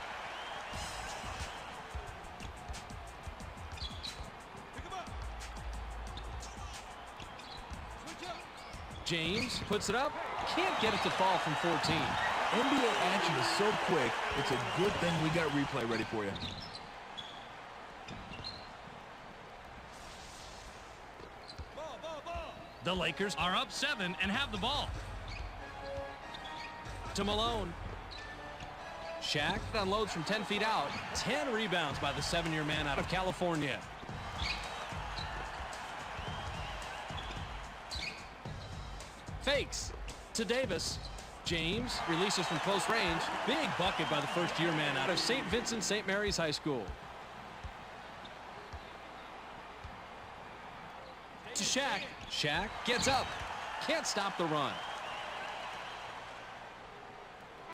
Speaker 2: James puts it up. Can't get it to fall from 14.
Speaker 3: NBA action is so quick, it's a good thing we got replay ready for you.
Speaker 2: The Lakers
Speaker 5: Are up 7 and have the ball.
Speaker 2: to Malone. Shaq unloads from 10 feet out. 10 rebounds by the 7-year man out of California. Fakes to Davis. James releases from close range. Big bucket by the first-year man out of St. Vincent St. Mary's High School. To Shaq. Shaq gets up. Can't stop the run.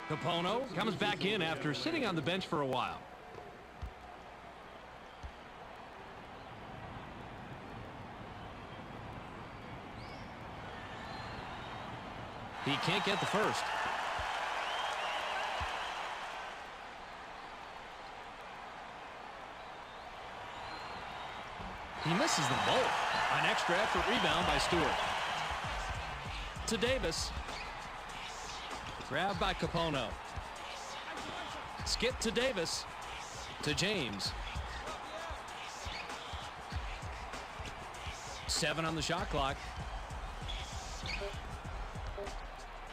Speaker 2: Capono comes back in after sitting on the bench for a while. He can't get the first. He misses them both. An extra effort rebound by Stewart. To Davis. Grabbed by Capono. Skip to Davis. To James. 7 on the shot clock.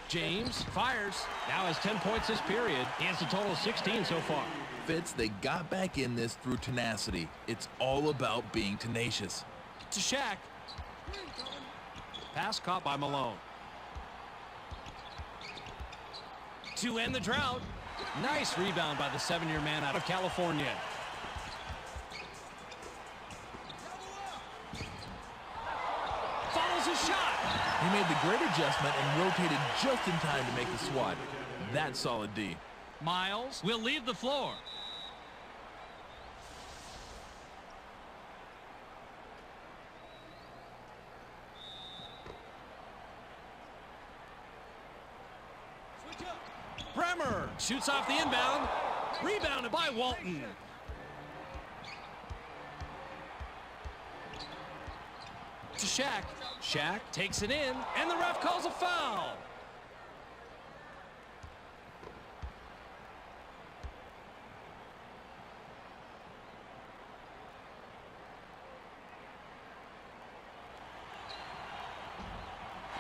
Speaker 2: James fires. Now has 10 points this period. He has a total of 16 so far.
Speaker 3: Fitz, they got back in this through tenacity. It's all about being tenacious.
Speaker 2: To Shaq. Pass caught by Malone. To end the drought. Nice rebound by the 7-year man out of California. Follows his shot.
Speaker 3: He made the great adjustment and rotated just in time to make the swat. That's solid D.
Speaker 5: Miles will leave the floor.
Speaker 2: Bremer shoots off the inbound. Rebounded by Walton. To Shaq. Shaq takes it in, and the ref calls a foul.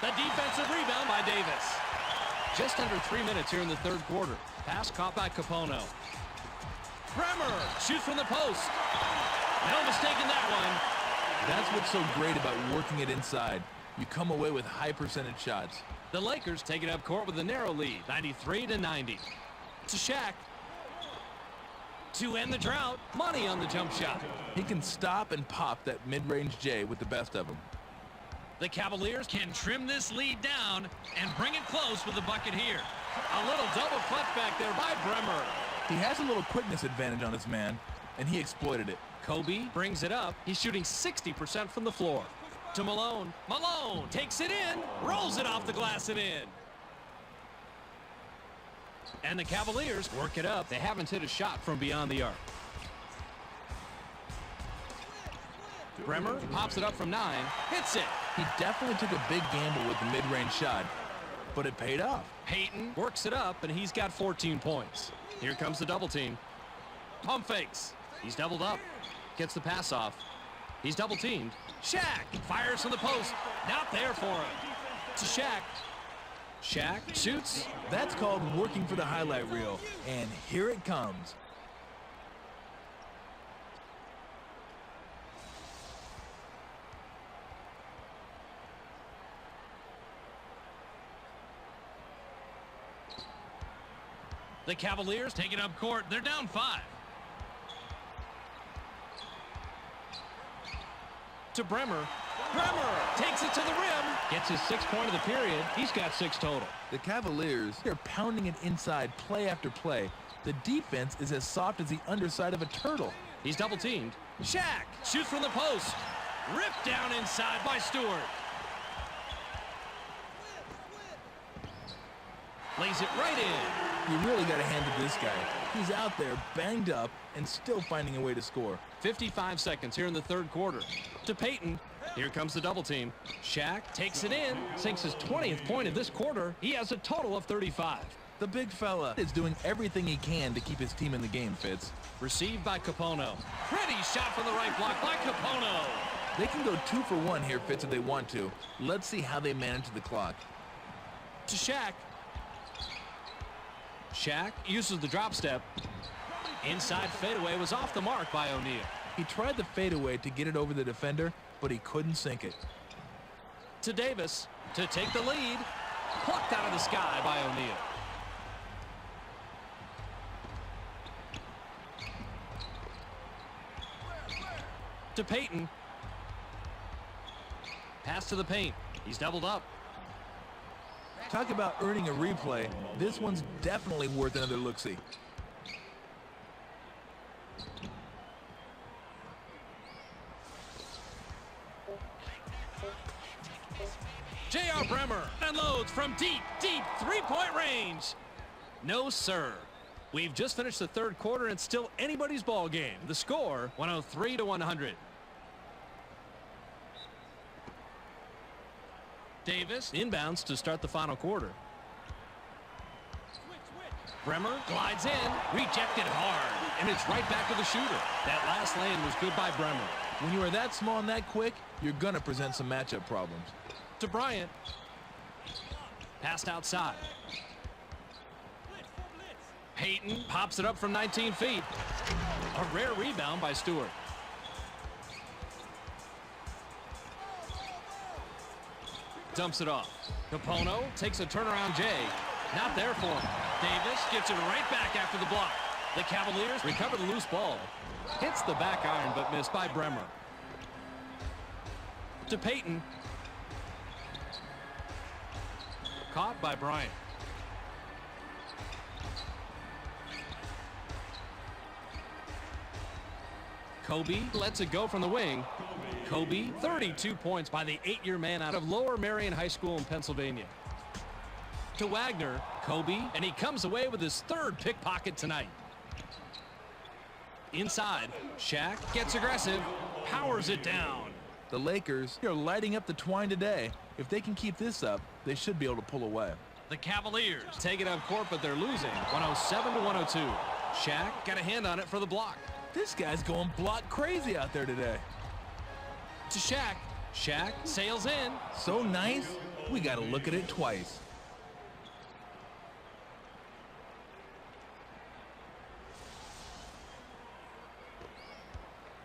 Speaker 2: The defensive rebound by Davis. Just under 3 minutes here in the third quarter. Pass caught by Capono. Bremer shoots from the post. No mistake in that one.
Speaker 3: That's what's so great about working it inside. You come away with high percentage shots.
Speaker 2: The Lakers take it up court with a narrow lead, 93-90. To Shaq. To end the drought, money on the jump shot.
Speaker 3: He can stop and pop that mid-range J with the best of them.
Speaker 2: The Cavaliers
Speaker 5: Can trim this lead down and bring it close with a bucket here.
Speaker 2: a little double clutch back there by Bremer.
Speaker 3: He has a little quickness advantage on his man, and he exploited it.
Speaker 2: Kobe brings it up. He's shooting 60% from the floor. To Malone. Malone takes it in, rolls it off the glass and in. And the Cavaliers work it up. They haven't hit a shot from beyond the arc. Bremer pops it up from 9, hits it.
Speaker 3: He definitely took a big gamble with the mid-range shot, but it paid off.
Speaker 2: Payton works it up, and he's got 14 points. Here comes the double team. Pump fakes. He's doubled up. Gets the pass off. He's double teamed. Shaq fires from the post. Not there for him. To Shaq. Shaq shoots.
Speaker 3: That's called working for the highlight reel, and here it comes.
Speaker 2: The Cavaliers take it up court. They're down 5. To Bremer. Bremer takes it to the rim. Gets his 6th point of the period. He's got 6 total.
Speaker 3: The Cavaliers, they're pounding it inside play after play. The defense is as soft as the underside of a turtle.
Speaker 2: He's double teamed. Shaq shoots from the post. Ripped down inside by Stewart. Lays it right in.
Speaker 3: You really got to hand it to this guy. He's out there banged up and still finding a way to score.
Speaker 2: 55 seconds here in the 3rd quarter. To Payton. Here comes the double team. Shaq takes it in. Sinks his 20th point of this quarter. He has a total of 35.
Speaker 3: The big fella is doing everything he can to keep his team in the game, Fitz.
Speaker 2: Received by Capono. Pretty shot from the right block by Capono.
Speaker 3: They can go 2 for 1 here, Fitz, if they want to. Let's see how they manage the clock.
Speaker 2: To Shaq. Shaq uses the drop step. Inside fadeaway was off the mark by O'Neal.
Speaker 3: He tried the fadeaway to get it over the defender, but he couldn't sink it.
Speaker 2: To Davis to take the lead. Plucked out of the sky by O'Neal. To Payton. Pass to the paint. He's doubled up.
Speaker 3: Talk about earning a replay. This one's definitely worth another look-see.
Speaker 2: J.R. Bremer unloads from deep 3-point range. No, sir. We've just finished the 3rd quarter, and it's still anybody's ball game. The score, 103-100. Davis inbounds to start the final quarter. Bremer glides in, rejected hard, and it's right back to the shooter. That last lane was good by Bremer.
Speaker 3: When you are that small and that quick, you're going to present some matchup problems.
Speaker 2: To Bryant. Passed outside. Payton pops it up from 19 feet. A rare rebound by Stewart. Dumps it off. Capono takes a turnaround J. Not there for him. Davis gets it right back after the block. The Cavaliers recover the loose ball. Hits the back iron, but missed by Bremer. To Payton. Caught by Bryant. Kobe lets it go from the wing. Kobe, 32 points by the 8-year man out of Lower Merion High School in Pennsylvania. To Wagner, Kobe, and he comes away with his 3rd pickpocket tonight. Inside, Shaq gets aggressive, powers it down.
Speaker 3: The Lakers are lighting up the twine today. If they can keep this up, they should be able to pull away.
Speaker 2: The Cavaliers take it up court, but they're losing, 107-102. Shaq got a hand on it for the block.
Speaker 3: This guy's going block crazy out there today.
Speaker 2: To Shaq. Shaq sails in.
Speaker 3: So nice, we got to look at it twice.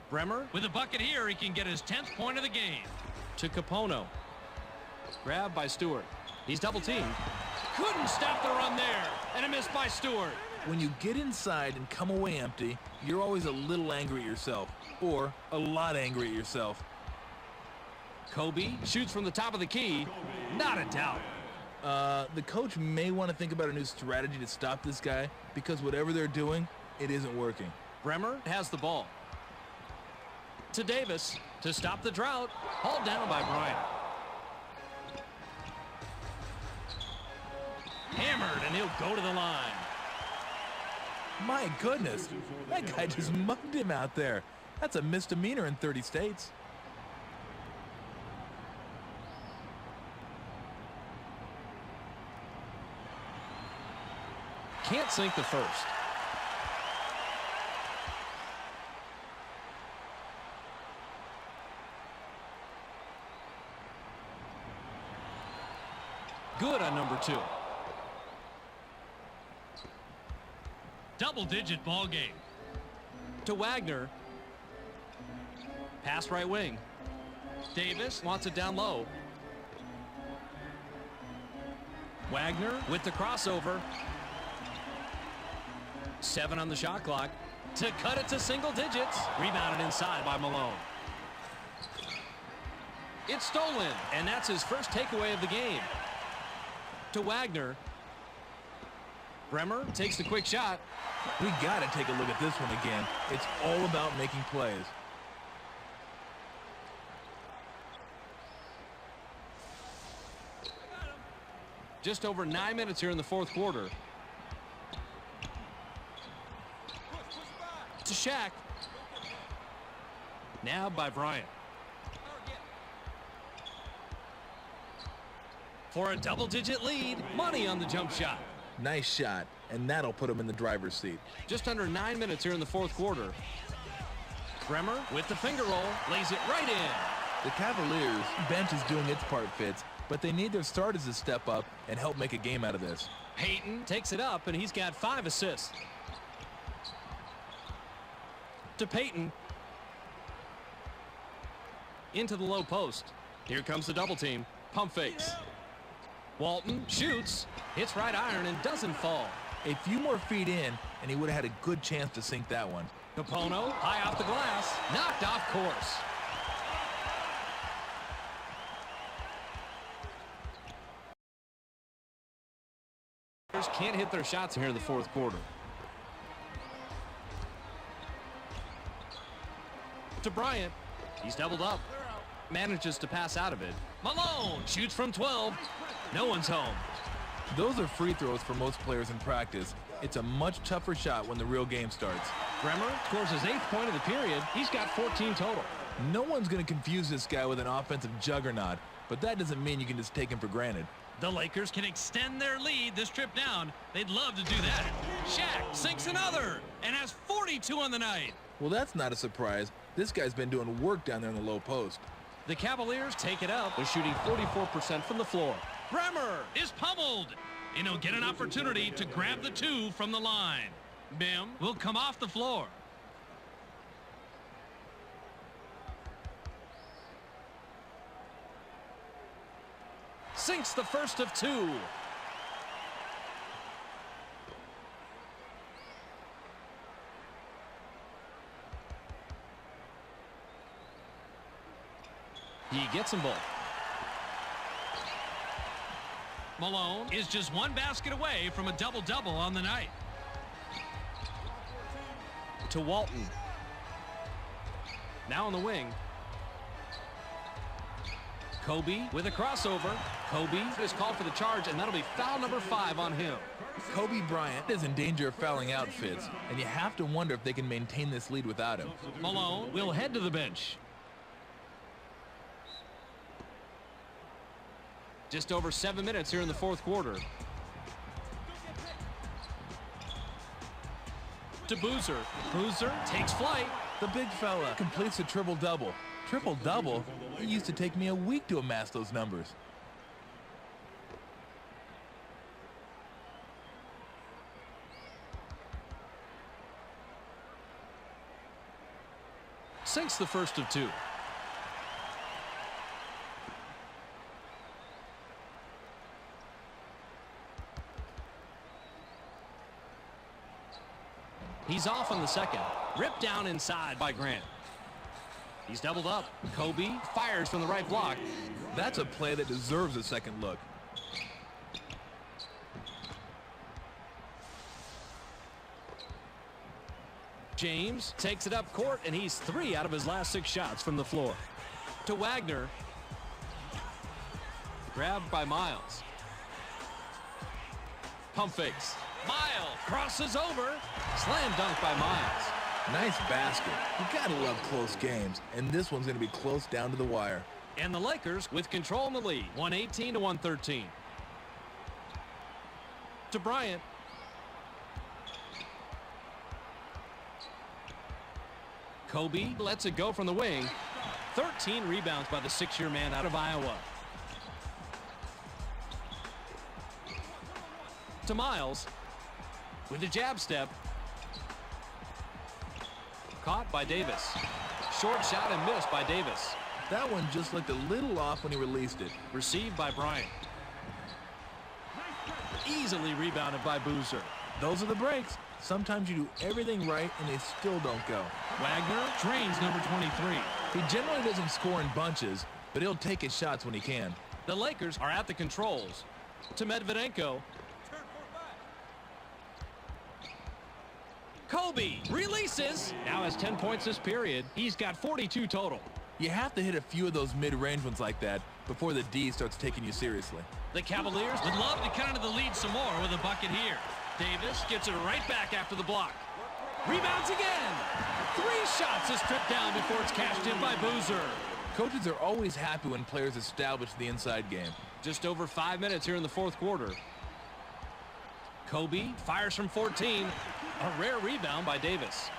Speaker 2: Bremer
Speaker 5: With a bucket here, he can get his 10th point of the game.
Speaker 2: to Capono. Grabbed by Stewart. He's double teamed. Couldn't stop the run there. And a miss by Stewart.
Speaker 3: When you get inside and come away empty, you're always a little angry at yourself. Or a lot angry at yourself.
Speaker 2: Kobe shoots from the top of the key. Not a doubt.
Speaker 3: The coach may want to think about a new strategy to stop this guy, because whatever they're doing, it isn't working.
Speaker 2: Bremer has the ball. To Davis to stop the drought. Hauled down by Bryant. Hammered, and he'll go to the line.
Speaker 3: My goodness, that guy just mugged him out there. That's a misdemeanor in 30 states.
Speaker 2: Can't sink the first. Good on number 2.
Speaker 5: Double-digit ball game.
Speaker 2: To Wagner. Pass right wing. Davis wants it down low. Wagner with the crossover. 7 on the shot clock to cut it to single digits. Rebounded inside by Malone. It's stolen, and that's his first takeaway of the game. To Wagner. Bremer takes the quick shot.
Speaker 3: We got to take a look at this one again. It's all about making plays.
Speaker 2: Just over 9 minutes here in the fourth quarter. To Shaq. Now by Bryant. For a double-digit lead. Money on the jump shot.
Speaker 3: Nice shot, and that'll put him in the driver's seat.
Speaker 2: Just under 9 minutes here in the fourth quarter. Bremer with the finger roll. Lays it right in.
Speaker 3: The Cavaliers' bench is doing its part, Fitz, but they need their starters to step up and help make a game out of this.
Speaker 2: Payton takes it up, and he's got 5 assists. To Payton. Into the low post. Here comes the double team. Pump fakes. Walton shoots, hits right iron, and doesn't fall.
Speaker 3: A few more feet in, and he would have had a good chance to sink that one.
Speaker 2: Capono, high off the glass, knocked off course. Can't hit their shots here in the fourth quarter. To Bryant. He's doubled up. Manages to pass out of it. Malone shoots from 12. No one's home.
Speaker 3: Those are free throws for most players in practice. It's a much tougher shot when the real game starts.
Speaker 2: Bremer scores his 8th point of the period. He's got 14 total.
Speaker 3: No one's going to confuse this guy with an offensive juggernaut, but that doesn't mean you can just take him for granted.
Speaker 5: The Lakers can extend their lead this trip down. They'd love to do that. Shaq sinks another and has 42 on the night.
Speaker 3: Well, that's not a surprise. This guy's been doing work down there in the low post.
Speaker 2: The Cavaliers take it up. They're shooting 44% from the floor.
Speaker 5: Bremer is pummeled, and he'll get an opportunity to grab the 2 from the line. Bim will come off the floor.
Speaker 2: Sinks the first of 2. He gets them both.
Speaker 5: Malone is just 1 basket away from a double-double on the night.
Speaker 2: To Walton. Now on the wing. Kobe with a crossover. Kobe is called for the charge, and that'll be foul number 5 on him.
Speaker 3: Kobe Bryant is in danger of fouling out, Fitz, and you have to wonder if they can maintain this lead without him.
Speaker 2: Malone will head to the bench. Just over 7 minutes here in the fourth quarter. To Boozer. Boozer takes flight.
Speaker 3: The big fella completes a triple-double. Triple-double? It used to take me a week to amass those numbers.
Speaker 2: Sinks the first of 2. He's off on the second. Ripped down inside by Grant. He's doubled up. Kobe fires from the right block.
Speaker 3: That's a play that deserves a second look.
Speaker 2: James takes it up court, and he's 3 out of his last 6 shots from the floor. To Wagner. Grabbed by Miles. Pump fakes.
Speaker 5: Miles.
Speaker 2: Crosses over. Slam dunk by Miles.
Speaker 3: Nice basket. You gotta love close games, and this one's gonna be close down to the wire.
Speaker 2: And the Lakers with control in the lead, 118 to 113. To Bryant. Kobe lets it go from the wing. 13 rebounds by the 6-year man out of Iowa. To Miles with a jab step. Caught by Davis. Short shot and missed by Davis.
Speaker 3: That one just looked a little off when he released it.
Speaker 2: Received by Bryant. Easily rebounded by Boozer.
Speaker 3: Those are the breaks. Sometimes you do everything right and they still don't go.
Speaker 5: Wagner drains number 23.
Speaker 3: He generally doesn't score in bunches, but he'll take his shots when he can.
Speaker 2: The Lakers are at the controls. To Medvedenko. Kobe releases. Now has 10 points this period. He's got 42 total.
Speaker 3: You have to hit a few of those mid-range ones like that before the D starts taking you seriously.
Speaker 5: The Cavaliers would love to cut into the lead some more with a bucket here. Davis gets it right back after the block. Rebounds again. 3 shots is stripped down before it's cashed in by Boozer.
Speaker 3: Coaches are always happy when players establish the inside game.
Speaker 2: Just over 5 minutes here in the fourth quarter. Kobe fires from 14. A rare rebound by Davis.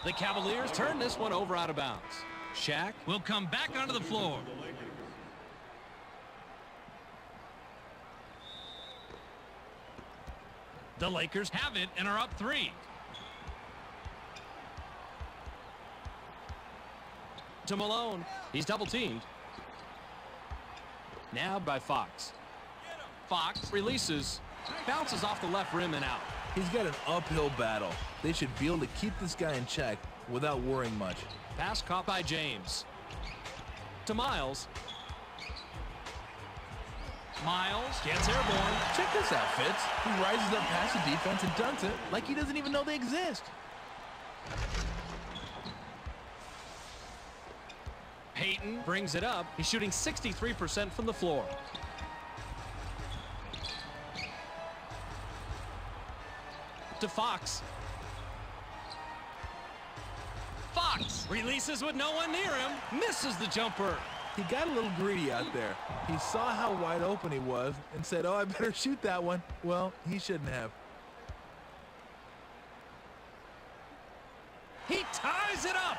Speaker 2: The Cavaliers turn this one over out of bounds. Shaq
Speaker 5: Will come back onto the floor. The Lakers have it and are up 3.
Speaker 2: to Malone. He's double teamed. Nabbed by Fox. Fox releases. Bounces off the left rim and out.
Speaker 3: He's got an uphill battle. They should be able to keep this guy in check without worrying much.
Speaker 2: Pass caught by James. To Miles. Miles gets airborne.
Speaker 3: Check this out, Fitz. He rises up past the defense and dunks it like he doesn't even know they exist.
Speaker 2: Payton brings it up. He's shooting 63% from the floor. To Fox. Fox releases with no one near him. Misses the jumper.
Speaker 3: He got a little greedy out there. He saw how wide open he was and said, oh, I better shoot that one. Well, he shouldn't have.
Speaker 2: He ties it up.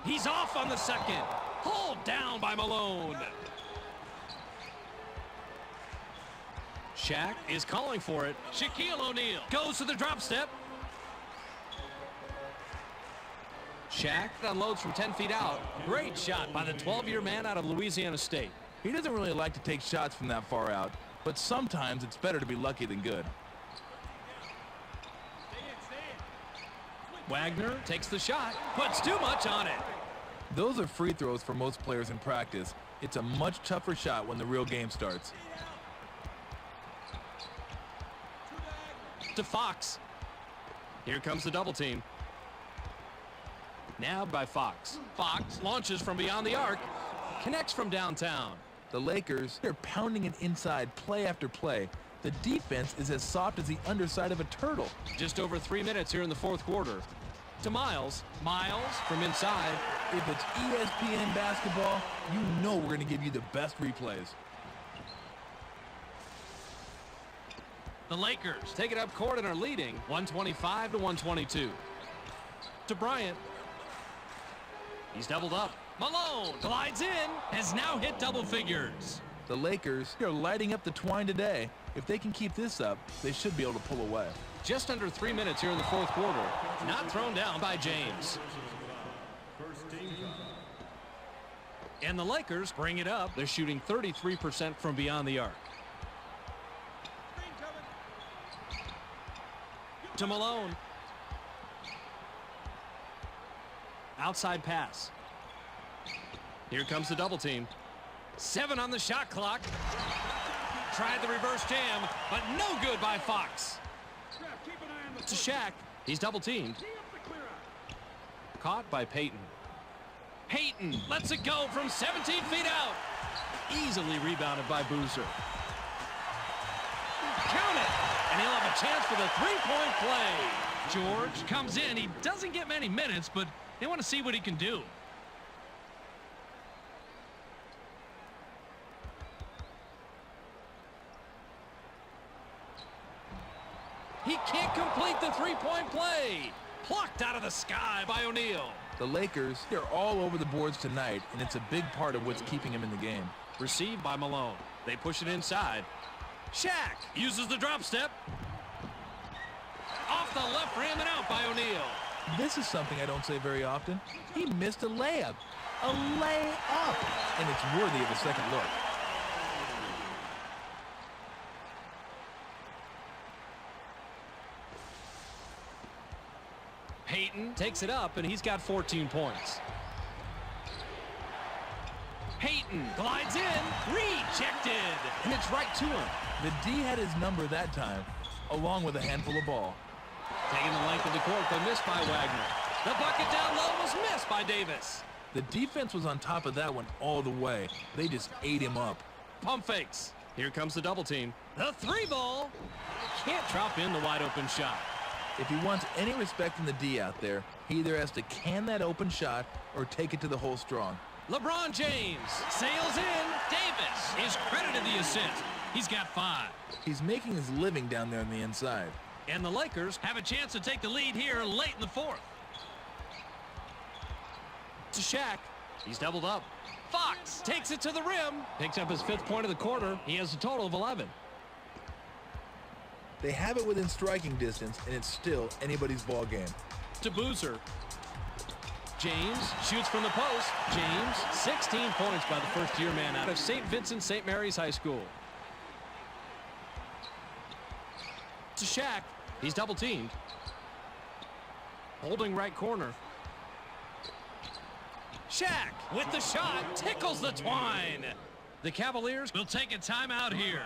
Speaker 2: He's off on the second. Pulled down by Malone. Shaq is calling for it. Shaquille O'Neal goes to the drop step. Shaq unloads from 10 feet out. Great shot by the 12-year man out of Louisiana State.
Speaker 3: He doesn't really like to take shots from that far out, but sometimes it's better to be lucky than good.
Speaker 2: Wagner takes the shot, puts too much on it.
Speaker 3: Those are free throws for most players in practice. It's a much tougher shot when the real game starts.
Speaker 2: To Fox. Here comes the double team. Nabbed by Fox. Fox launches from beyond the arc. Connects from downtown.
Speaker 3: The Lakers, they're pounding it inside play after play. The defense is as soft as the underside of a turtle.
Speaker 2: Just over 3 minutes here in the fourth quarter. To Miles. Miles from inside.
Speaker 3: If it's ESPN basketball, you know we're going to give you the best replays.
Speaker 2: The Lakers take it up court and are leading 125 to 122. To Bryant. He's doubled up. Malone glides in, has now hit double figures.
Speaker 3: The Lakers are lighting up the twine today. If they can keep this up, they should be able to pull away.
Speaker 2: Just under 3 minutes here in the fourth quarter. Not thrown down by James. And the Lakers bring it up. They're shooting 33% from beyond the arc. To Malone. Outside pass. Here comes the double team. 7 on the shot clock. Tried the reverse jam, but no good by Fox. To Shaq. He's double teamed. caught by Payton. Payton lets it go from 17 feet out. Easily rebounded by Boozer. Count it! And he'll have a chance for the three-point play.
Speaker 5: George comes in. He doesn't get many minutes, but they want to see what he can do.
Speaker 2: He can't complete the three-point play. Plucked out of the sky by O'Neal.
Speaker 3: The Lakers, they're all over the boards tonight, and it's a big part of what's keeping him in the game.
Speaker 2: Received by Malone. They push it inside. Shaq uses the drop step. Off the left rim and out by O'Neal.
Speaker 3: This is something I don't say very often. He missed a layup. A layup! And it's worthy of a second look.
Speaker 2: Payton takes it up, and he's got 14 points. Payton glides in, rejected, and it's right to him.
Speaker 3: The D had his number that time, along with a handful of ball.
Speaker 2: Taking the length of the court, but missed by Wagner. The bucket down low was missed by Davis.
Speaker 3: The defense was on top of that one all the way. They just ate him up.
Speaker 2: Pump fakes. Here comes the double team. The three ball. Can't drop in the wide open shot.
Speaker 3: If he wants any respect from the D out there, he either has to can that open shot or take it to the hole strong.
Speaker 2: LeBron James sails in.
Speaker 5: Davis is credited the assist. He's got 5.
Speaker 3: He's making his living down there on the inside.
Speaker 2: And the Lakers
Speaker 5: Have a chance to take the lead here late in the fourth.
Speaker 2: to Shaq. He's doubled up. Fox takes it to the rim. Picks up his 5th point of the quarter. He has a total of 11.
Speaker 3: They have it within striking distance, and it's still anybody's ball game.
Speaker 2: To Boozer. James shoots from the post. James, 16 points by the first-year man out of St. Vincent St. Mary's High School. To Shaq. He's double-teamed. Holding right corner. Shaq with the shot. Tickles the twine. The Cavaliers
Speaker 5: We'll take a timeout here.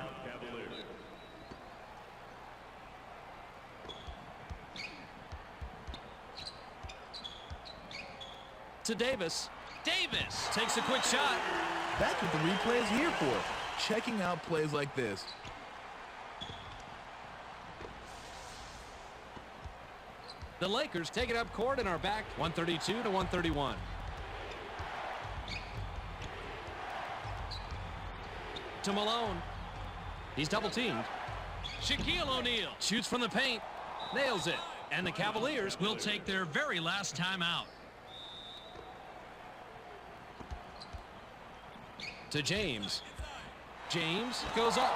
Speaker 2: to Davis.
Speaker 5: Davis
Speaker 2: Takes a quick shot.
Speaker 3: That's what the replay is here for. Checking out plays like this.
Speaker 2: The Lakers take it up court and are back 132 to 131. To Malone. He's double teamed.
Speaker 5: Shaquille O'Neal
Speaker 2: Shoots from the paint. Nails it. And the Cavaliers
Speaker 5: will take their very last timeout.
Speaker 2: to James. James goes up.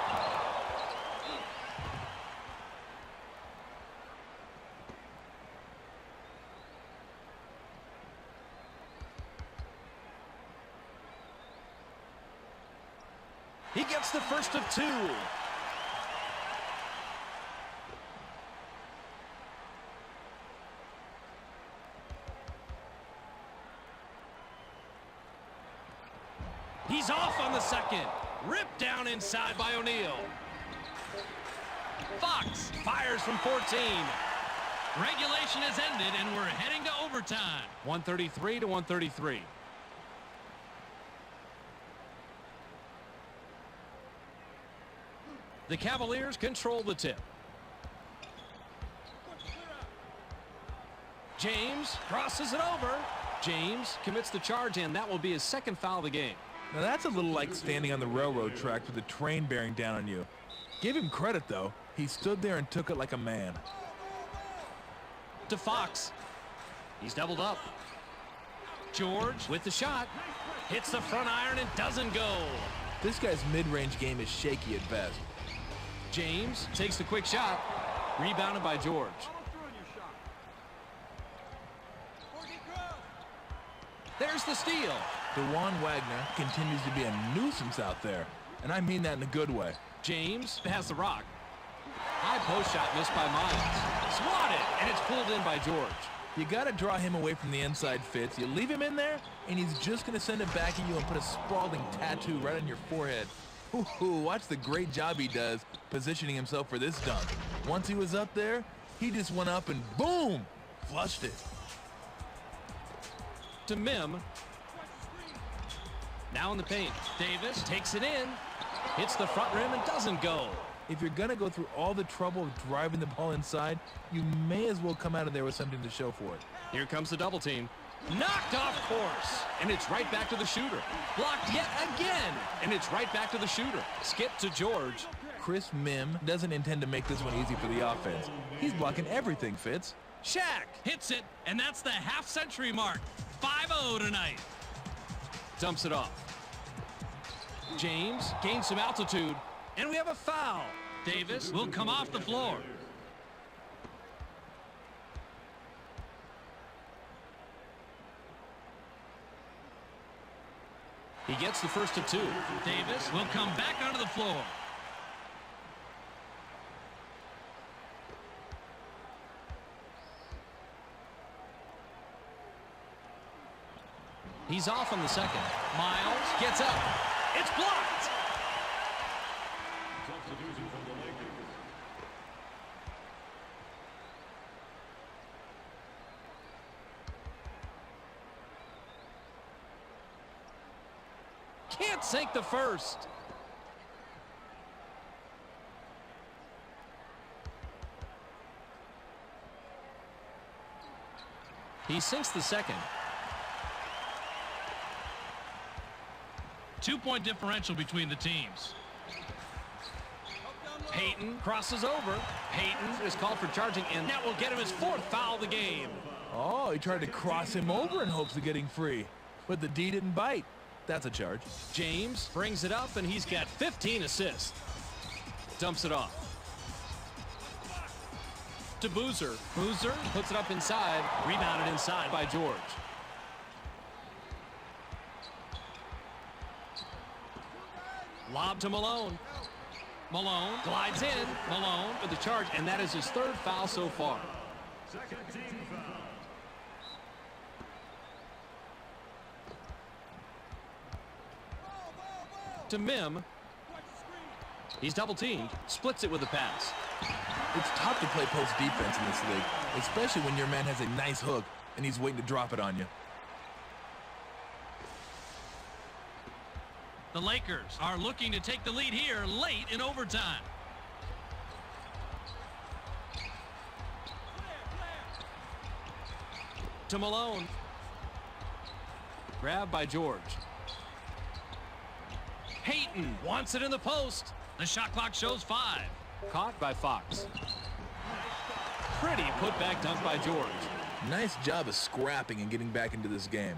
Speaker 2: He gets the first of two. He's off on the second. Ripped down inside by O'Neal. Fox fires from 14.
Speaker 5: Regulation has ended, and we're heading to overtime.
Speaker 2: 133 to 133. The Cavaliers control the tip. James crosses it over. James commits the charge, and that will be his second foul of the game.
Speaker 3: Now that's a little like standing on the railroad tracks with a train bearing down on you. Give him credit, though. He stood there and took it like a man.
Speaker 2: To Fox. He's doubled up. George with the shot. Hits the front iron and doesn't go.
Speaker 3: This guy's mid-range game is shaky at best.
Speaker 2: James takes the quick shot. Rebounded by George. There's the steal.
Speaker 3: DeJuan Wagner continues to be a nuisance out there, and I mean that in a good way.
Speaker 2: James has the rock. High post shot missed by Miles. Swatted, and it's pulled in by George.
Speaker 3: You got to draw him away from the inside fits. You leave him in there, and he's just going to send it back at you and put a sprawling tattoo right on your forehead. Ooh, watch the great job he does positioning himself for this dunk. Once he was up there, he just went up and boom, flushed it.
Speaker 2: To Mim. Now in the paint. Davis takes it in. Hits the front rim and doesn't go.
Speaker 3: If you're going to go through all the trouble of driving the ball inside, you may as well come out of there with something to show for it.
Speaker 2: Here comes the double team. Knocked off course. And it's right back to the shooter. Blocked yet again. And it's right back to the shooter. Skip to George.
Speaker 3: Chris Mim doesn't intend to make this one easy for the offense. He's blocking everything, Fitz.
Speaker 5: Shaq hits it, and that's the half-century mark. 5-0 tonight.
Speaker 2: Dumps it off. James gains some altitude. And we have a foul.
Speaker 5: Davis will come off the floor.
Speaker 2: He gets the first of 2.
Speaker 5: Davis will come back onto the floor.
Speaker 2: He's off on the second. Miles gets up. It's blocked.
Speaker 4: Substitution from the Lakers.
Speaker 2: Can't sink the first. He sinks the second.
Speaker 5: 2-point differential between the teams.
Speaker 2: Payton crosses over. Payton is called for charging, and that will get him his 4th foul of the game.
Speaker 3: Oh, he tried to cross him over in hopes of getting free. But the D didn't bite. That's a charge.
Speaker 2: James brings it up, and he's got 15 assists. Dumps it off. To Boozer. Boozer puts it up inside. Rebounded inside by George. Lob to Malone. Malone glides in. Malone with the charge, and that is his 3rd foul so far.
Speaker 4: Second team foul.
Speaker 2: To Mim. He's double teamed. Splits it with a pass.
Speaker 3: It's tough to play post defense in this league, especially when your man has a nice hook and he's waiting to drop it on you.
Speaker 5: The Lakers are looking to take the lead here late in overtime.
Speaker 2: To Malone. Grabbed by George. Payton wants it in the post.
Speaker 5: The shot clock shows 5.
Speaker 2: Caught by Fox. Pretty putback dunk by George.
Speaker 3: Nice job of scrapping and getting back into this game.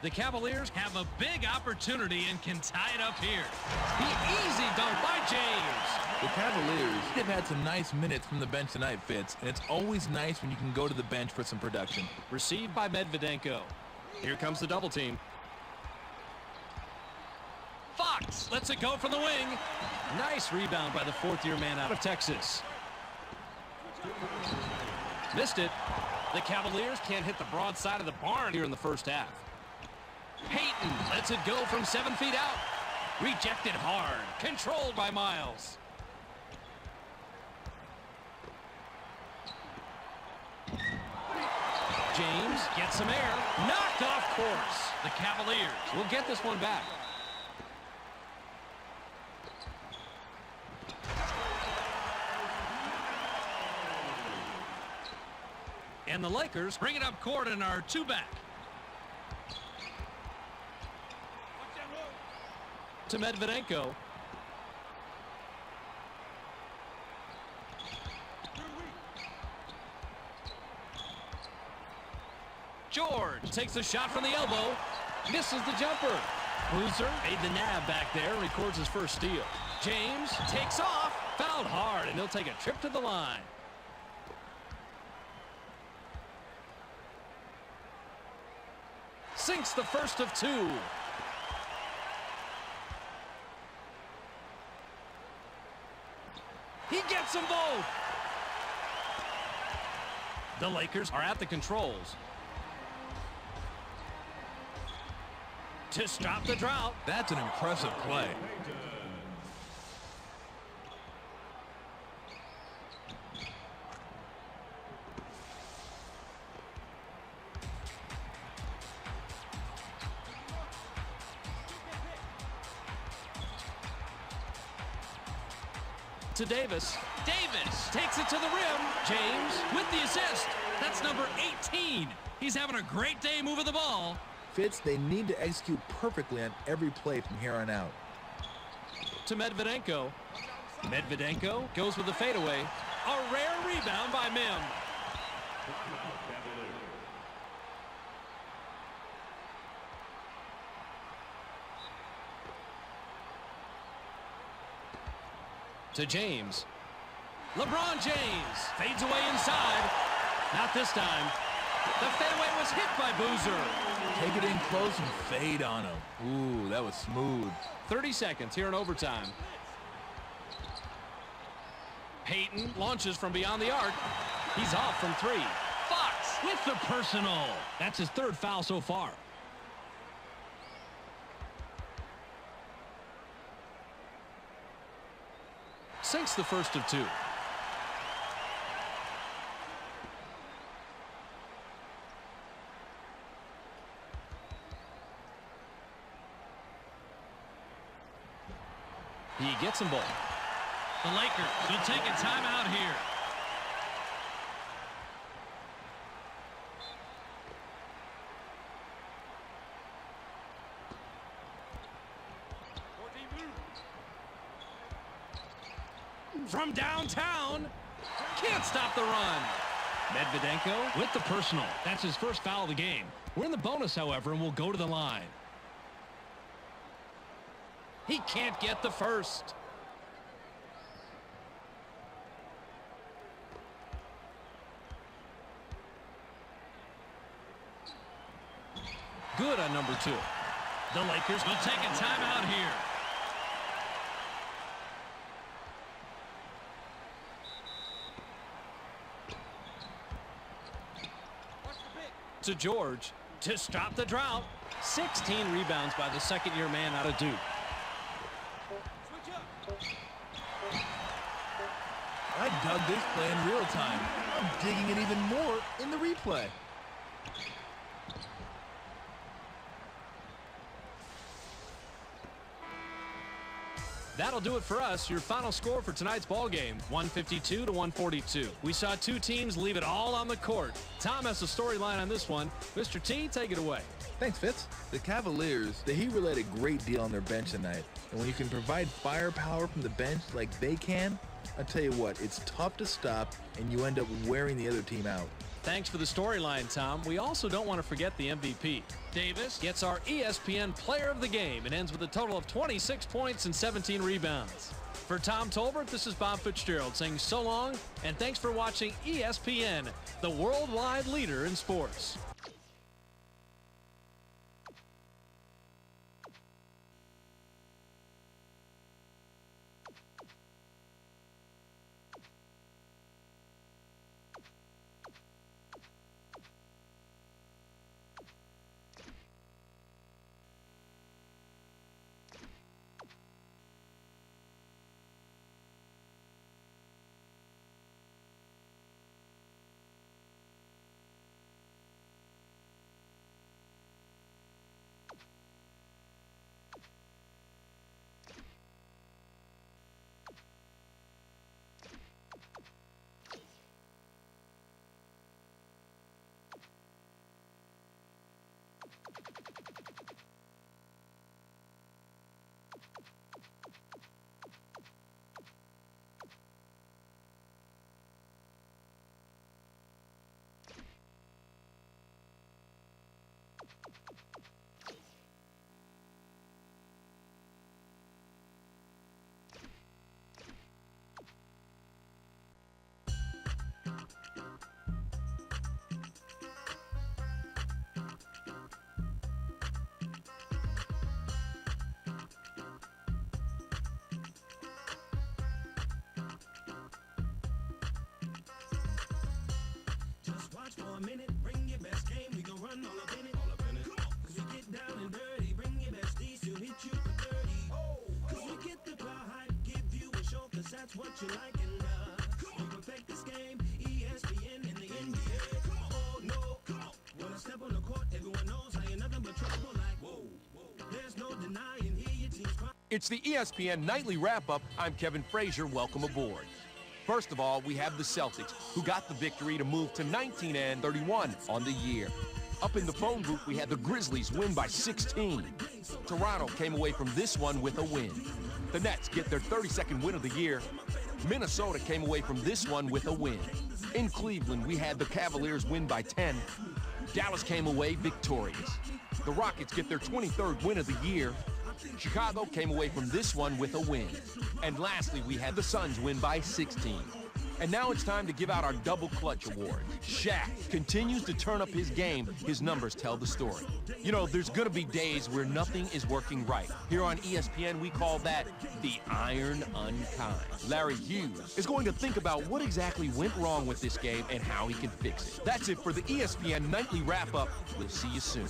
Speaker 2: The Cavaliers
Speaker 5: Have a big opportunity and can tie it up here.
Speaker 2: the easy dunk by James.
Speaker 3: The Cavaliers have had some nice minutes from the bench tonight, Fitz, and it's always nice when you can go to the bench for some production.
Speaker 2: Received by Medvedenko. Here comes the double team. Fox lets it go from the wing. Nice rebound by the 4th-year man out of Texas. Missed it. The Cavaliers can't hit the broad side of the barn here in the first half. Payton lets it go from 7 feet out. Rejected hard. Controlled by Miles. James gets some air. Knocked off course.
Speaker 5: The Cavaliers
Speaker 2: We'll get this one back. And the Lakers
Speaker 5: bring it up court and are 2 back.
Speaker 2: to Medvedenko. George takes a shot from the elbow. Misses the jumper. Boozer made the nab back there and records his first steal. James takes off. Fouled hard, and they'll take a trip to the line. Sinks the first of 2. He gets them both. The Lakers are at the controls. To stop the drought.
Speaker 3: That's an impressive play.
Speaker 2: to Davis.
Speaker 5: Davis takes it to the rim. James with the assist. That's number 18. He's having a great day moving the ball.
Speaker 3: Fitz, they need to execute perfectly on every play from here on out.
Speaker 2: To Medvedenko. Medvedenko goes with the fadeaway. A rare rebound by Mim. To James. LeBron James fades away inside. Not this time. The fadeaway was hit by Boozer.
Speaker 3: Take it in close and fade on him. Ooh, that was smooth.
Speaker 2: 30 seconds here in overtime. Payton launches from beyond the arc. He's off from 3.
Speaker 5: Fox with the personal. That's his 3rd foul so far.
Speaker 2: Sinks the first of 2. He gets them both.
Speaker 5: The Lakers will take a timeout here.
Speaker 2: From downtown. Can't stop the run. Medvedenko
Speaker 5: With the personal. That's his 1st foul of the game. We're in the bonus, however, and we'll go to the line.
Speaker 2: He can't get the first. Good on number 2.
Speaker 5: The Lakers will take a timeout here.
Speaker 2: To George to stop the drought. 16 rebounds by the second-year man out of Duke.
Speaker 3: I dug this play in real time. I'm digging it even more in the replay.
Speaker 2: That'll do it for us. Your final score for tonight's ball game, 152 to 142. We saw 2 teams leave it all on the court. Tom has the storyline on this one. Mr. T, take it away.
Speaker 3: Thanks, Fitz. The Cavaliers, the Heat relied a great deal on their bench tonight. And when you can provide firepower from the bench like they can, I tell you what, it's tough to stop, and you end up wearing the other team out.
Speaker 2: Thanks for the storyline, Tom. We also don't want to forget the MVP. Davis gets our ESPN Player of the Game and ends with a total of 26 points and 17 rebounds. For Tom Tolbert, this is Bob Fitzgerald saying so long, and thanks for watching ESPN, the worldwide leader in sports.
Speaker 6: For a minute, bring your best game, we gon' run all up in it. Come on, cause we get down and dirty. Bring your best D's, she'll hit you for 30. Cause we get the crowd hype, give you a show, cause that's what you like. And we perfect this game, ESPN in the NBA. Come on, oh no, come on. When I step on the court, everyone knows I ain't nothing but trouble. Like, whoa, there's no denying, here your team's crying.
Speaker 1: It's the ESPN Nightly Wrap-Up. I'm Kevin Frazier. Welcome aboard. First of all, we have the Celtics, who got the victory to move to 19-31 on the year. Up in the phone booth, we had the Grizzlies win by 16. Toronto came away from this one with a win. The Nets get their 32nd win of the year. Minnesota came away from this one with a win. In Cleveland, we had the Cavaliers win by 10. Dallas came away victorious. The Rockets get their 23rd win of the year. Chicago came away from this one with a win. And lastly, we had the Suns win by 16. And now it's time to give out our double clutch award. Shaq continues to turn up his game. His numbers tell the story. You know, there's gonna be days where nothing is working right. Here on ESPN, we call that the iron unkind. Larry Hughes is going to think about what exactly went wrong with this game and how he can fix it. That's it for the ESPN Nightly Wrap-Up. We'll see you soon.